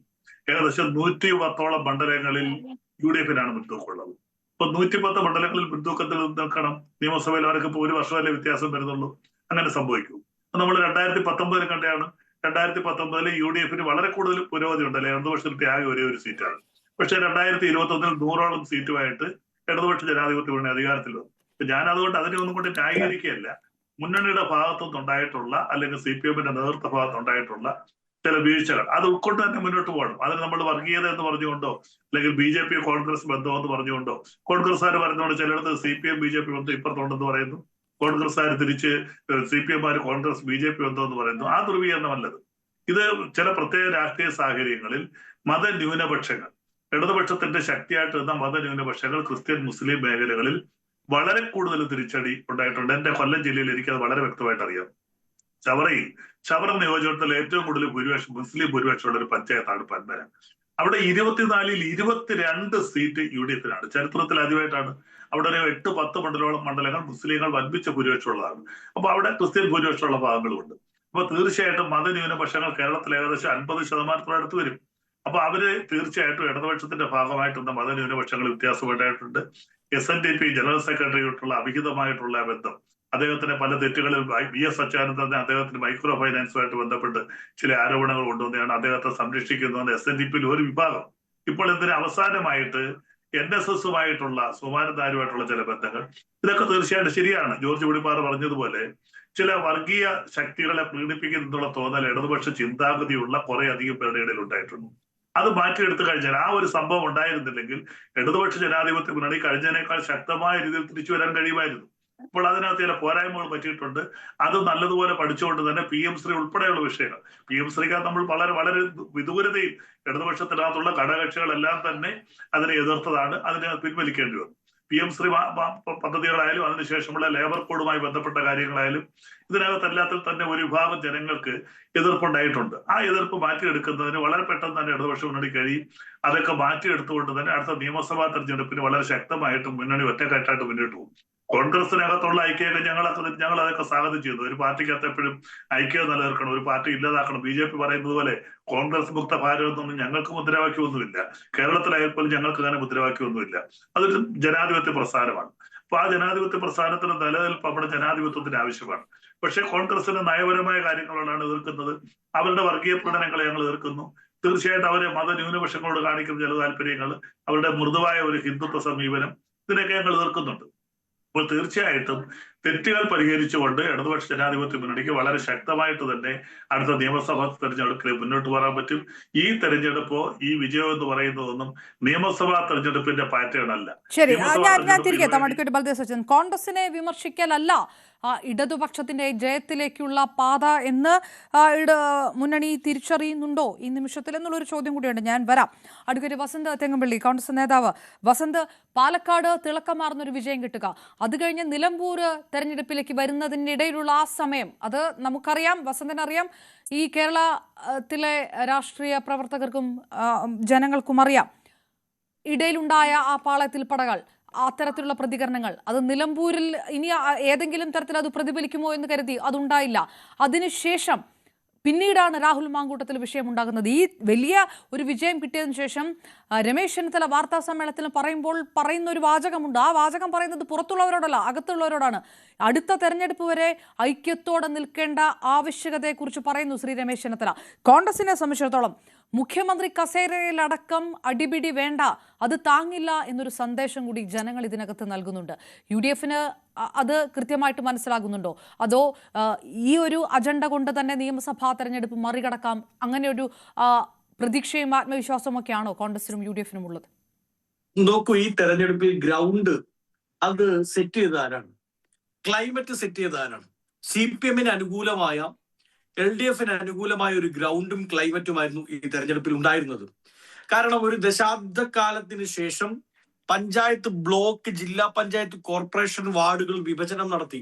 S2: ഏകദേശം 110ഓളം മണ്ഡലങ്ങളിൽ UDF-നാണ് മുൻതൂക്കമുള്ളത്. ഇപ്പൊ 110 മണ്ഡലങ്ങളിൽ മുൻതൂക്കത്തിൽ നിൽക്കണം. നിയമസഭയിൽ അവർക്ക് ഇപ്പോൾ 1 വർഷമല്ലേ വ്യത്യാസം വരുന്നുള്ളൂ. അങ്ങനെ സംഭവിക്കും. നമ്മൾ 2019 കണ്ടാണ്. 2019 UDF-ന് വളരെ കൂടുതൽ പുരോഗതി ഉണ്ടല്ലേ. ഇടതുപക്ഷത്തിൽ ആകെ ഒരേ ഒരു സീറ്റാണ്. പക്ഷെ 2021 100ഓളം സീറ്റുമായിട്ട് ഇടതുപക്ഷ ജനാധിപത്യ മുന്നണി അധികാരത്തിൽ വന്നു. ഞാൻ അതുകൊണ്ട് അതിനെ ഒന്നും കൊണ്ട് ന്യായീകരിക്കുകയല്ല. മുന്നണിയുടെ ഭാഗത്തുനിന്നുണ്ടായിട്ടുള്ള അല്ലെങ്കിൽ CPM-ന്റെ നേതൃത്വ ഭാഗത്തുണ്ടായിട്ടുള്ള ചില വീഴ്ചകൾ അത് ഉൾക്കൊണ്ട് തന്നെ മുന്നോട്ട് പോകണം. അതിന് നമ്മൾ വർഗീയത എന്ന് പറഞ്ഞുകൊണ്ടോ അല്ലെങ്കിൽ BJP കോൺഗ്രസ് ബന്ധം എന്ന് പറഞ്ഞുകൊണ്ടോ, കോൺഗ്രസ്സുകാർ പറഞ്ഞുകൊണ്ട് ചിലയിടത്ത് CPM BJP ബന്ധം ഇപ്പുറത്തുണ്ടെന്ന് പറയുന്നു, കോൺഗ്രസ്സുകാർ തിരിച്ച് CPM-മാർ കോൺഗ്രസ് BJP ബന്ധം എന്ന് പറയുന്നു. ആ ധ്രുവീകരണമല്ലത്. ഇത് ചില പ്രത്യേക രാഷ്ട്രീയ സാഹചര്യങ്ങളിൽ മതന്യൂനപക്ഷങ്ങൾ, ഇടതുപക്ഷത്തിന്റെ ശക്തിയായിട്ട് നിന്ന മതന്യൂനപക്ഷങ്ങൾ ക്രിസ്ത്യൻ മുസ്ലിം മേഖലകളിൽ വളരെ കൂടുതൽ തിരിച്ചടി ഉണ്ടായിട്ടുണ്ട്. എന്റെ കൊല്ലം ജില്ലയിൽ എനിക്കത് വളരെ വ്യക്തമായിട്ട് അറിയാം. ചവറ നിയോജകമണ്ഡലത്തിൽ ഏറ്റവും കൂടുതൽ മുസ്ലിം ഭൂരിപക്ഷമുള്ള ഒരു പഞ്ചായത്താണ് പന്മന. അവിടെ 24-ൽ 22 സീറ്റ് UDF-നാണ്. ചരിത്രത്തിൽ ആദ്യമായിട്ടാണ്. അവിടെ ഒരു 8-10 മണ്ഡലങ്ങൾ മുസ്ലിങ്ങൾ വൻപിച്ച ഭൂരിപക്ഷമുള്ളതാണ്. അപ്പൊ അവിടെ ക്രിസ്ത്യൻ ഭൂരിപക്ഷമുള്ള ഭാഗങ്ങളുമുണ്ട്. അപ്പൊ തീർച്ചയായിട്ടും മതന്യൂനപക്ഷങ്ങൾ കേരളത്തിൽ ഏകദേശം 50% അടുത്ത് വരും. അപ്പൊ അവര് തീർച്ചയായിട്ടും ഇടതുപക്ഷത്തിന്റെ ഭാഗമായിട്ടുള്ള മതന്യൂനപക്ഷങ്ങൾ വ്യത്യാസമുണ്ടായിട്ടുണ്ട്. SNDP ജനറൽ സെക്രട്ടറിയായിട്ടുള്ള അവിഹിതമായിട്ടുള്ള ബന്ധം, അദ്ദേഹത്തിന് പല തെറ്റുകളിൽ VS അച്യുതാനന്ദൻ അദ്ദേഹത്തിന് മൈക്രോ ഫൈനാൻസുമായിട്ട് ബന്ധപ്പെട്ട് ചില ആരോപണങ്ങൾ കൊണ്ടുവന്നെയാണ് അദ്ദേഹത്തെ സംരക്ഷിക്കുന്നതെന്ന് SNDP-യിൽ ഒരു വിഭാഗം. ഇപ്പോൾ ഇതിന് അവസാനമായിട്ട് NSS-ഉമായിട്ടുള്ള സുമാരന്താരുമായിട്ടുള്ള ചില ബന്ധങ്ങൾ, ഇതൊക്കെ തീർച്ചയായിട്ടും ശരിയാണ്. ജോർജ് വെളിപ്പാറ പറഞ്ഞതുപോലെ ചില വർഗീയ ശക്തികളെ പ്രീണിപ്പിക്കുന്നുള്ള തോന്നൽ ഇടതുപക്ഷ ചിന്താഗതിയുള്ള കുറെ അധികം പേരുടെ ഇടയിൽ ഉണ്ടായിട്ടുണ്ട്. അത് മാറ്റിയെടുത്തു കഴിഞ്ഞാൽ ആ ഒരു സംഭവം ഉണ്ടായിരുന്നില്ലെങ്കിൽ ഇടതുപക്ഷ ജനാധിപത്യ മുന്നണി കഴിഞ്ഞതിനേക്കാൾ ശക്തമായ രീതിയിൽ തിരിച്ചു വരാൻ കഴിയുമായിരുന്നു. ഇപ്പോൾ അതിനകത്ത് ചില പോരായ്മകൾ പറ്റിയിട്ടുണ്ട്. അത് നല്ലതുപോലെ പഠിച്ചുകൊണ്ട് തന്നെ PM ശ്രീ ഉൾപ്പെടെയുള്ള വിഷയങ്ങൾ, PM ശ്രീക്ക് നമ്മൾ വളരെ വിദൂരതയിൽ ഇടതുപക്ഷത്തിനകത്തുള്ള ഘടകകക്ഷികളെല്ലാം തന്നെ അതിനെ എതിർത്തതാണ്. അതിനെ പിൻവലിക്കേണ്ടി വന്നു. PM ശ്രീ പദ്ധതികളായാലും അതിനുശേഷമുള്ള ലേബർ കോഡുമായി ബന്ധപ്പെട്ട കാര്യങ്ങളായാലും ഇതിനകത്തെല്ലാത്തിൽ തന്നെ ഒരു വിഭാഗം ജനങ്ങൾക്ക് എതിർപ്പുണ്ടായിട്ടുണ്ട്. ആ എതിർപ്പ് മാറ്റിയെടുക്കുന്നതിന് വളരെ പെട്ടെന്ന് തന്നെ ഇടതുപക്ഷ മുന്നണി കഴിയും. അതൊക്കെ മാറ്റിയെടുത്തുകൊണ്ട് തന്നെ അടുത്ത നിയമസഭാ തെരഞ്ഞെടുപ്പിന് വളരെ ശക്തമായിട്ട് മുന്നണി ഒറ്റക്കെട്ടായിട്ട് മുന്നോട്ട് പോകും. കോൺഗ്രസിനകത്തുള്ള ഐക്യമൊക്കെ ഞങ്ങൾ അതൊക്കെ സ്വാഗതം ചെയ്യുന്നു. ഒരു പാർട്ടിക്കകത്ത് എപ്പോഴും ഐക്യം നിലനിർത്തണം, ഒരു പാർട്ടി ഇല്ലാതാക്കണം. BJP പറയുന്നത് പോലെ കോൺഗ്രസ് മുക്ത ഭാരതം എന്നൊന്നും ഞങ്ങൾക്ക് മുദ്രാവാക്യമൊന്നുമില്ല. കേരളത്തിലായപ്പോലും ഞങ്ങൾക്ക് അങ്ങനെ മുദ്രാവാക്യമൊന്നുമില്ല. അതൊരു ജനാധിപത്യ പ്രസ്ഥാനമാണ്. അപ്പൊ ആ ജനാധിപത്യ പ്രസ്ഥാനത്തിന് നിലനിൽപ്പ് നമ്മുടെ ജനാധിപത്യത്തിന് ആവശ്യമാണ്. പക്ഷേ കോൺഗ്രസിന് നയപരമായ കാര്യങ്ങളോടാണ് എതിർക്കുന്നത്. അവരുടെ വർഗീയ പീഡനങ്ങളെ ഞങ്ങൾ എതിർക്കുന്നു. തീർച്ചയായിട്ടും അവരെ മതന്യൂനപക്ഷങ്ങളോട് കാണിക്കുന്ന ചില താല്പര്യങ്ങൾ, അവരുടെ മൃദുവായ ഒരു ഹിന്ദുത്വ സമീപനം, ഇതിനൊക്കെ ഞങ്ങൾ എതിർക്കുന്നുണ്ട്. അപ്പോൾ തീർച്ചയായിട്ടും തെറ്റുകൾ പരിഹരിച്ചുകൊണ്ട് ഇടതുപക്ഷ ജനാധിപത്യ മുന്നണിക്ക് വളരെ ശക്തമായിട്ട് തന്നെ അടുത്ത നിയമസഭാ തെരഞ്ഞെടുപ്പിൽ മുന്നോട്ട് പോകാൻ പറ്റും. ഈ തെരഞ്ഞെടുപ്പോ ഈ വിജയം എന്ന് പറയുന്നതൊന്നും നിയമസഭാ തെരഞ്ഞെടുപ്പിന്റെ പാറ്റേൺ അല്ല.
S1: ശരി, ഞാൻ തിരികെ തമടിക്കോട്ട് ബൽദേവ് സച്ചിൻ, കോൺഗ്രസിനെ വിമർശിക്കലല്ല ഇടതുപക്ഷത്തിന്റെ ജയത്തിലേക്കുള്ള പാത എന്ന് മുന്നണി തിരിച്ചറിയുന്നുണ്ടോ ഈ നിമിഷത്തിൽ എന്നുള്ളൊരു ചോദ്യം കൂടിയുണ്ട്. ഞാൻ വരാം. അഡ്വക്കേറ്റ് വസന്ത് തെങ്ങമ്പള്ളി, കോൺഗ്രസ് നേതാവ്. വസന്ത്, പാലക്കാട് തിളക്കമാർന്നൊരു വിജയം കിട്ടുക, അത് കഴിഞ്ഞ് നിലമ്പൂർ തെരഞ്ഞെടുപ്പിലേക്ക് വരുന്നതിനിടയിലുള്ള ആ സമയം, അത് നമുക്കറിയാം, വസന്തനറിയാം, ഈ കേരളത്തിലെ രാഷ്ട്രീയ പ്രവർത്തകർക്കും ജനങ്ങൾക്കും അറിയാം. ഇടയിലുണ്ടായ ആ പാളയത്തിൽ പടകൾ, അത്തരത്തിലുള്ള പ്രതികരണങ്ങൾ, അത് നിലമ്പൂരിൽ ഇനി ഏതെങ്കിലും തരത്തിൽ അത് പ്രതിഫലിക്കുമോ എന്ന് കരുതി അതുണ്ടായില്ല. അതിനുശേഷം പിന്നീടാണ് രാഹുൽ മാങ്കൂട്ടത്തിൽ വിഷയമുണ്ടാകുന്നത്. ഈ വലിയ ഒരു വിജയം കിട്ടിയതിനു ശേഷം രമേശ് ചെന്നിത്തല വാർത്താ സമ്മേളനത്തിൽ പറയുന്ന ഒരു വാചകമുണ്ട്. ആ വാചകം പറയുന്നത് പുറത്തുള്ളവരോടല്ല, അകത്തുള്ളവരോടാണ്. അടുത്ത തെരഞ്ഞെടുപ്പ് വരെ ഐക്യത്തോടെ നിൽക്കേണ്ട ആവശ്യകതയെക്കുറിച്ച് പറയുന്നു ശ്രീ രമേശ് ചെന്നിത്തല. കോൺഗ്രസിനെ സംബന്ധിച്ചിടത്തോളം മുഖ്യമന്ത്രി കസേരയിലടക്കം അടിപിടി വേണ്ട, അത് താങ്ങില്ല എന്നൊരു സന്ദേശം കൂടി ജനങ്ങൾ ഇതിനകത്ത് നൽകുന്നുണ്ട്. UDF-ന് അത് കൃത്യമായിട്ട് മനസ്സിലാകുന്നുണ്ടോ? അതോ ഈ ഒരു അജണ്ട കൊണ്ട് തന്നെ നിയമസഭാ തെരഞ്ഞെടുപ്പ് മറികടക്കാം, അങ്ങനെ ഒരു പ്രതീക്ഷയും ആത്മവിശ്വാസവും ഒക്കെയാണോ കോൺഗ്രസിനും UDF-നും ഉള്ളത്?
S4: നോക്കൂ, ഈ തെരഞ്ഞെടുപ്പിൽ ഗ്രൗണ്ട് അത് സെറ്റ് ചെയ്ത ആരാണ്? ക്ലൈമറ്റ് സെറ്റ് ചെയ്ത ആരാണ്? CPM-ന് അനുകൂലമായ, LDF-ന് അനുകൂലമായ ഒരു ഗ്രൗണ്ടും ക്ലൈമറ്റുമായിരുന്നു ഈ തെരഞ്ഞെടുപ്പിൽ ഉണ്ടായിരുന്നത്. കാരണം ഒരു ദശാബ്ദക്കാലത്തിന് ശേഷം പഞ്ചായത്ത്, ബ്ലോക്ക്, ജില്ലാ പഞ്ചായത്ത്, കോർപ്പറേഷൻ, വാർഡുകൾ വിഭജനം നടത്തി.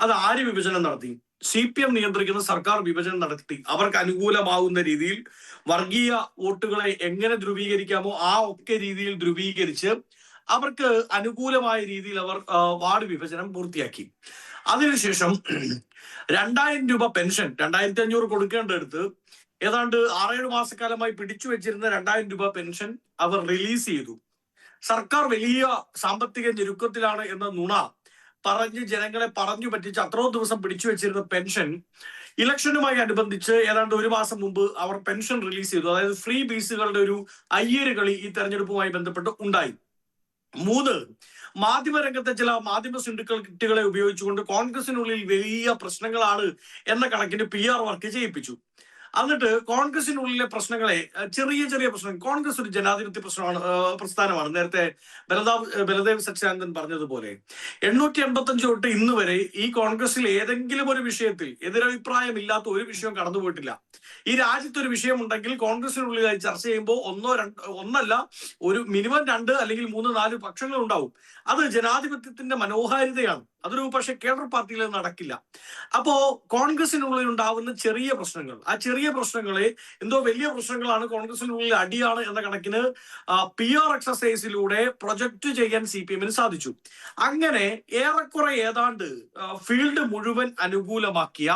S4: അത് ആര് വിഭജനം നടത്തി? CPM നിയന്ത്രിക്കുന്ന സർക്കാർ വിഭജനം നടത്തി. അവർക്ക് അനുകൂലമാകുന്ന രീതിയിൽ വർഗീയ വോട്ടുകളെ എങ്ങനെ ധ്രുവീകരിക്കാമോ ആ ഒക്കെ രീതിയിൽ ധ്രുവീകരിച്ച് അവർക്ക് അനുകൂലമായ രീതിയിൽ അവർ വാർഡ് വിഭജനം പൂർത്തിയാക്കി. അതിനുശേഷം 2000 രൂപ പെൻഷൻ 2500 കൊടുക്കേണ്ടടുത്ത് ഏതാണ്ട് 6-7 മാസക്കാലമായി പിടിച്ചു വെച്ചിരുന്ന 2000 രൂപ പെൻഷൻ അവർ റിലീസ് ചെയ്തു. സർക്കാർ വലിയ സാമ്പത്തിക ഞെരുക്കത്തിലാണ് എന്ന നുണ പറഞ്ഞ് ജനങ്ങളെ പറഞ്ഞു പറ്റിച്ച് അത്രയും ദിവസം പിടിച്ചു വെച്ചിരുന്ന പെൻഷൻ ഇലക്ഷനുമായി അനുബന്ധിച്ച് ഏതാണ്ട് 1 മാസം മുമ്പ് അവർ പെൻഷൻ റിലീസ് ചെയ്തു. അതായത് ഫ്രീ ബീസുകളുടെ ഒരു അയ്യര് കളി ഈ തെരഞ്ഞെടുപ്പുമായി ബന്ധപ്പെട്ട് ഉണ്ടായി. 3, മാധ്യമരംഗത്തെ ചില മാധ്യമ സിൻഡിക്കേറ്റുകളെ ഉപയോഗിച്ചുകൊണ്ട് കോൺഗ്രസിനുള്ളിൽ വലിയ പ്രശ്നങ്ങളാണ് എന്ന കണക്കിന് PR വർക്ക് ചെയ്യിപ്പിച്ചു. എന്നിട്ട് കോൺഗ്രസിനുള്ളിലെ പ്രശ്നങ്ങളെ ചെറിയ ചെറിയ പ്രശ്നങ്ങൾ, കോൺഗ്രസ് ഒരു ജനാധിപത്യ പ്രസ്ഥാനമാണ്. നേരത്തെ ബലദേവ് സച്ചിദാനന്ദൻ പറഞ്ഞതുപോലെ 885 തൊട്ട് ഇന്ന് വരെ ഈ കോൺഗ്രസിൽ ഏതെങ്കിലും ഒരു വിഷയത്തിൽ എതിരഭിപ്രായമില്ലാത്ത ഒരു വിഷയം കടന്നുപോയിട്ടില്ല. ഈ രാജ്യത്ത് ഒരു വിഷയമുണ്ടെങ്കിൽ കോൺഗ്രസിനുള്ളിലായി ചർച്ച ചെയ്യുമ്പോൾ ഒന്നല്ല ഒരു മിനിമം 2 അല്ലെങ്കിൽ 3, 4 പക്ഷങ്ങൾ ഉണ്ടാവും. അത് ജനാധിപത്യത്തിന്റെ മനോഹാരിതയാണ്. അതൊരു പക്ഷെ കേഡർ പാർട്ടിയിൽ നടക്കില്ല. അപ്പോ കോൺഗ്രസിനുള്ളിൽ ഉണ്ടാവുന്ന ചെറിയ പ്രശ്നങ്ങൾ, ആ ചെറിയ പ്രശ്നങ്ങളെ എന്തോ വലിയ പ്രശ്നങ്ങളാണ്, കോൺഗ്രസിനുള്ളിൽ അടിയാണ് എന്ന കണക്കിന് PR എക്സസൈസിലൂടെ പ്രൊജക്ട് ചെയ്യാൻ CPM-ന് സാധിച്ചു. അങ്ങനെ ഏറെക്കുറെ ഏതാണ്ട് ഫീൽഡ് മുഴുവൻ അനുകൂലമാക്കിയ,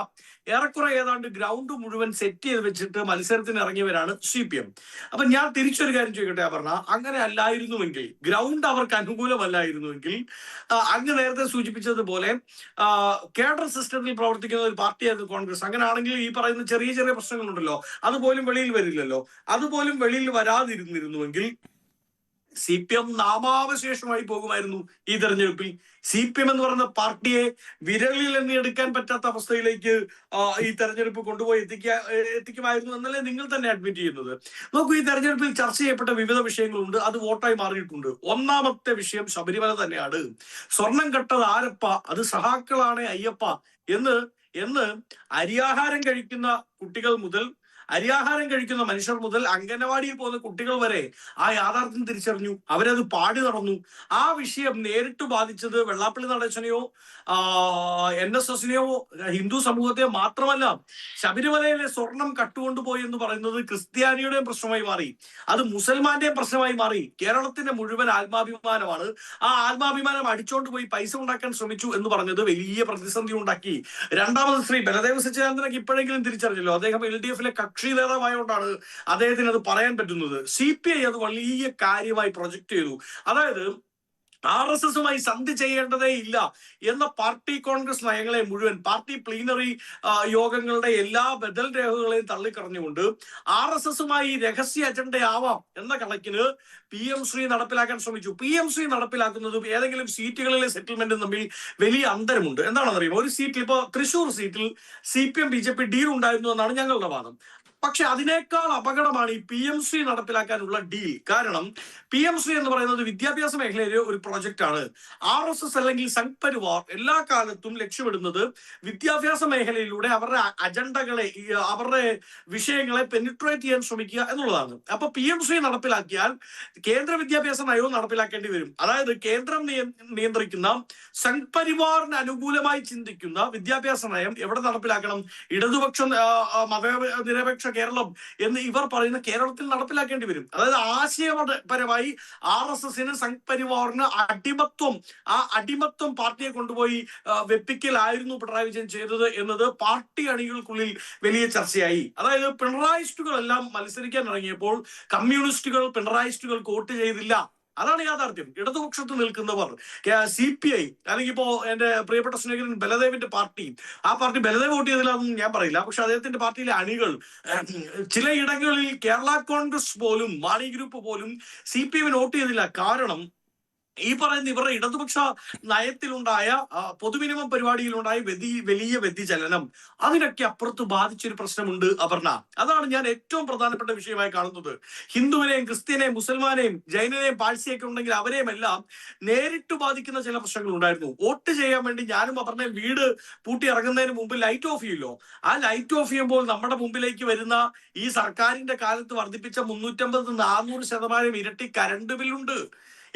S4: ഏറെക്കുറെ ഏതാണ്ട് ഗ്രൗണ്ട് മുഴുവൻ സെറ്റ് ചെയ്ത് വെച്ചിട്ട് മത്സരത്തിന് ഇറങ്ങിയവരാണ് CPM. അപ്പൊ ഞാൻ തിരിച്ചൊരു കാര്യം ചോദിക്കട്ടെ അപർണ, അങ്ങനെ അല്ലായിരുന്നുവെങ്കിൽ, ഗ്രൗണ്ട് അവർക്ക് അനുകൂലമല്ലായിരുന്നുവെങ്കിൽ, അങ്ങ് നേരത്തെ സൂചിപ്പിച്ചതുപോലെ കേഡർ സിസ്റ്റത്തിൽ പ്രവർത്തിക്കുന്ന ഒരു പാർട്ടിയായിരുന്നു കോൺഗ്രസ്. അങ്ങനെയാണെങ്കിൽ ഈ പറയുന്ന ചെറിയ ചെറിയ പ്രശ്നങ്ങളുണ്ടല്ലോ, അതുപോലും വെളിയിൽ വരില്ലല്ലോ. അതുപോലും വെളിയിൽ വരാതിരുന്നിരുന്നുവെങ്കിൽ CPM നാമാവശേഷമായി പോകുമായിരുന്നു ഈ തെരഞ്ഞെടുപ്പിൽ. CPM എന്ന് പറയുന്ന പാർട്ടിയെ വിരലിൽ എണ്ണിയെടുക്കാൻ പറ്റാത്ത അവസ്ഥയിലേക്ക് ഈ തെരഞ്ഞെടുപ്പ് കൊണ്ടുപോയി എത്തിക്കുമായിരുന്നു എന്നല്ലേ നിങ്ങൾ തന്നെ അഡ്മിറ്റ് ചെയ്യുന്നത്. നോക്കൂ, ഈ തെരഞ്ഞെടുപ്പിൽ ചർച്ച ചെയ്യപ്പെട്ട വിവിധ വിഷയങ്ങളുണ്ട്, അത് വോട്ടായി മാറിയിട്ടുണ്ട്. ഒന്നാമത്തെ വിഷയം ശബരിമല തന്നെയാണ്. സ്വർണം കട്ടത് ആരപ്പ, അത് സഹാക്കളാണ് അയ്യപ്പ എന്ന് അരിയാഹാരം കഴിക്കുന്ന കുട്ടികൾ മുതൽ, അരിയാഹാരം കഴിക്കുന്ന മനുഷ്യർ മുതൽ അംഗനവാടിയിൽ പോകുന്ന കുട്ടികൾ വരെ ആ യാഥാർത്ഥ്യം തിരിച്ചറിഞ്ഞു. അവരത് പാടി നടന്നു. ആ വിഷയം നേരിട്ട് ബാധിച്ചത് വെള്ളാപ്പള്ളി നടേശനെയോ NSSനെയോ ഹിന്ദു സമൂഹത്തെ മാത്രമല്ല. ശബരിമലയിലെ സ്വർണം കട്ടുകൊണ്ടുപോയി എന്ന് പറയുന്നത് ക്രിസ്ത്യാനിയുടെയും പ്രശ്നമായി മാറി, അത് മുസൽമാന്റെയും പ്രശ്നമായി മാറി. കേരളത്തിന്റെ മുഴുവൻ ആത്മാഭിമാനമാണ്. ആ ആത്മാഭിമാനം അടിച്ചോണ്ട് പോയി പൈസ ഉണ്ടാക്കാൻ ശ്രമിച്ചു എന്ന് പറഞ്ഞത് വലിയ പ്രതിസന്ധി ഉണ്ടാക്കി. രണ്ടാമത് ശ്രീ ബലദേവ് സച്ചിദാനന്ദനൊക്കെ ഇപ്പോഴെങ്കിലും തിരിച്ചറിഞ്ഞല്ലോ. അദ്ദേഹം LDF-ലെ കക്ഷി നേതാവായോണ്ടാണ് അദ്ദേഹത്തിന് അത് പറയാൻ പറ്റുന്നത്. CPI അത് വലിയ കാര്യമായി പ്രൊജക്ട് ചെയ്തു. അതായത് RSS-മായി സന്ധി ചെയ്യേണ്ടതേ ഇല്ല എന്ന പാർട്ടി കോൺഗ്രസ് നയങ്ങളെ മുഴുവൻ, പാർട്ടി പ്ലീനറി യോഗങ്ങളുടെ എല്ലാ ബദൽ രേഖകളെയും തള്ളിക്കറഞ്ഞുകൊണ്ട് RSS-മായി രഹസ്യ അജണ്ടയാവാം എന്ന കണക്കിന് PM ശ്രീ നടപ്പിലാക്കാൻ ശ്രമിച്ചു. PM ശ്രീ നടപ്പിലാക്കുന്നതും ഏതെങ്കിലും സീറ്റുകളിലെ സെറ്റിൽമെന്റും തമ്മിൽ വലിയ അന്തരമുണ്ട്. എന്താണെന്നറിയുമോ? ഒരു സീറ്റിൽ, ഇപ്പോ തൃശ്ശൂർ സീറ്റിൽ CPM BJP ഡീൽ ഉണ്ടായിരുന്നു എന്നാണ് ഞങ്ങളുടെ വാദം. പക്ഷെ അതിനേക്കാൾ അപകടമാണ് ഈ PM ശ്രീ നടപ്പിലാക്കാനുള്ള ഡീൽ. കാരണം PM ശ്രീ എന്ന് പറയുന്നത് വിദ്യാഭ്യാസ മേഖലയിലെ ഒരു പ്രൊജക്റ്റ് ആണ്. RSS അല്ലെങ്കിൽ സംഘ് പരിവാർ എല്ലാ കാലത്തും ലക്ഷ്യമിടുന്നത് വിദ്യാഭ്യാസ മേഖലയിലൂടെ അവരുടെ അജണ്ടകളെ, അവരുടെ വിഷയങ്ങളെ പെനിട്രേറ്റ് ചെയ്യാൻ ശ്രമിക്കുക എന്നുള്ളതാണ്. അപ്പൊ PM ശ്രീ നടപ്പിലാക്കിയാൽ കേന്ദ്ര വിദ്യാഭ്യാസ നയവും നടപ്പിലാക്കേണ്ടി വരും. അതായത് കേന്ദ്രം നിയന്ത്രിക്കുന്ന സംഘ് പരിവാറിന് അനുകൂലമായി ചിന്തിക്കുന്ന വിദ്യാഭ്യാസ നയം എവിടെ നടപ്പിലാക്കണം? ഇടതുപക്ഷ മതനിരപേക്ഷ കേരളം എന്ന് ഇവർ പറയുന്ന കേരളത്തിൽ നടപ്പിലാക്കേണ്ടി വരും. അതായത് ആശയപരമായി RSS-ന് സംഘ് പരിവാറിന് അടിമത്വം പാർട്ടിയെ കൊണ്ടുപോയി വെപ്പിക്കലായിരുന്നു പിണറായി വിജയൻ ചെയ്തത് എന്നത് പാർട്ടി അണികൾക്കുള്ളിൽ വലിയ ചർച്ചയായി. അതായത് പിണറായിസ്റ്റുകളെല്ലാം മത്സരിക്കാൻ ഇറങ്ങിയപ്പോൾ കമ്മ്യൂണിസ്റ്റുകൾ പിണറായിസ്റ്റുകൾക്ക് വോട്ട് ചെയ്തില്ല. അതാണ് യാഥാർത്ഥ്യം. ഇടതുപക്ഷത്ത് നിൽക്കുന്നവർ CPI അല്ലെങ്കിൽ ഇപ്പോ എന്റെ പ്രിയപ്പെട്ട സ്നേഹിതൻ ബലദേവിന്റെ പാർട്ടി, ആ പാർട്ടി ബലദേവ് വോട്ട് ചെയ്തില്ലാന്നും ഞാൻ പറയില്ല. പക്ഷെ അദ്ദേഹത്തിന്റെ പാർട്ടിയിലെ അണികൾ ചിലയിടങ്ങളിൽ കേരള കോൺഗ്രസ് പോലും, മാണി ഗ്രൂപ്പ് പോലും CPM-ന് വോട്ട് ചെയ്തില്ല. കാരണം ഈ പറയുന്ന ഇവരുടെ ഇടതുപക്ഷ നയത്തിലുണ്ടായ പൊതു മിനിമം പരിപാടിയിലുണ്ടായ വലിയ വ്യതിചലനം, അതിനൊക്കെ അപ്പുറത്ത് ബാധിച്ചൊരു പ്രശ്നമുണ്ട് അപർണ. അതാണ് ഞാൻ ഏറ്റവും പ്രധാനപ്പെട്ട വിഷയമായി കാണുന്നത്. ഹിന്ദുവിനെയും ക്രിസ്ത്യനെയും മുസൽമാനെയും ജൈനനെയും പാഴ്സിയൊക്കെ ഉണ്ടെങ്കിൽ അവരെയും എല്ലാം നേരിട്ട് ബാധിക്കുന്ന ചില പ്രശ്നങ്ങൾ ഉണ്ടായിരുന്നു. വോട്ട് ചെയ്യാൻ വേണ്ടി ഞാനും അപർണയും വീട് പൂട്ടി ഇറങ്ങുന്നതിന് മുമ്പ് ലൈറ്റ് ഓഫ് ചെയ്യല്ലോ. ആ ലൈറ്റ് ഓഫ് ചെയ്യുമ്പോൾ നമ്മുടെ മുമ്പിലേക്ക് വരുന്ന ഈ സർക്കാരിന്റെ കാലത്ത് വർദ്ധിപ്പിച്ച 350-400% ഇരട്ടി കറണ്ട് ബില്ലുണ്ട്.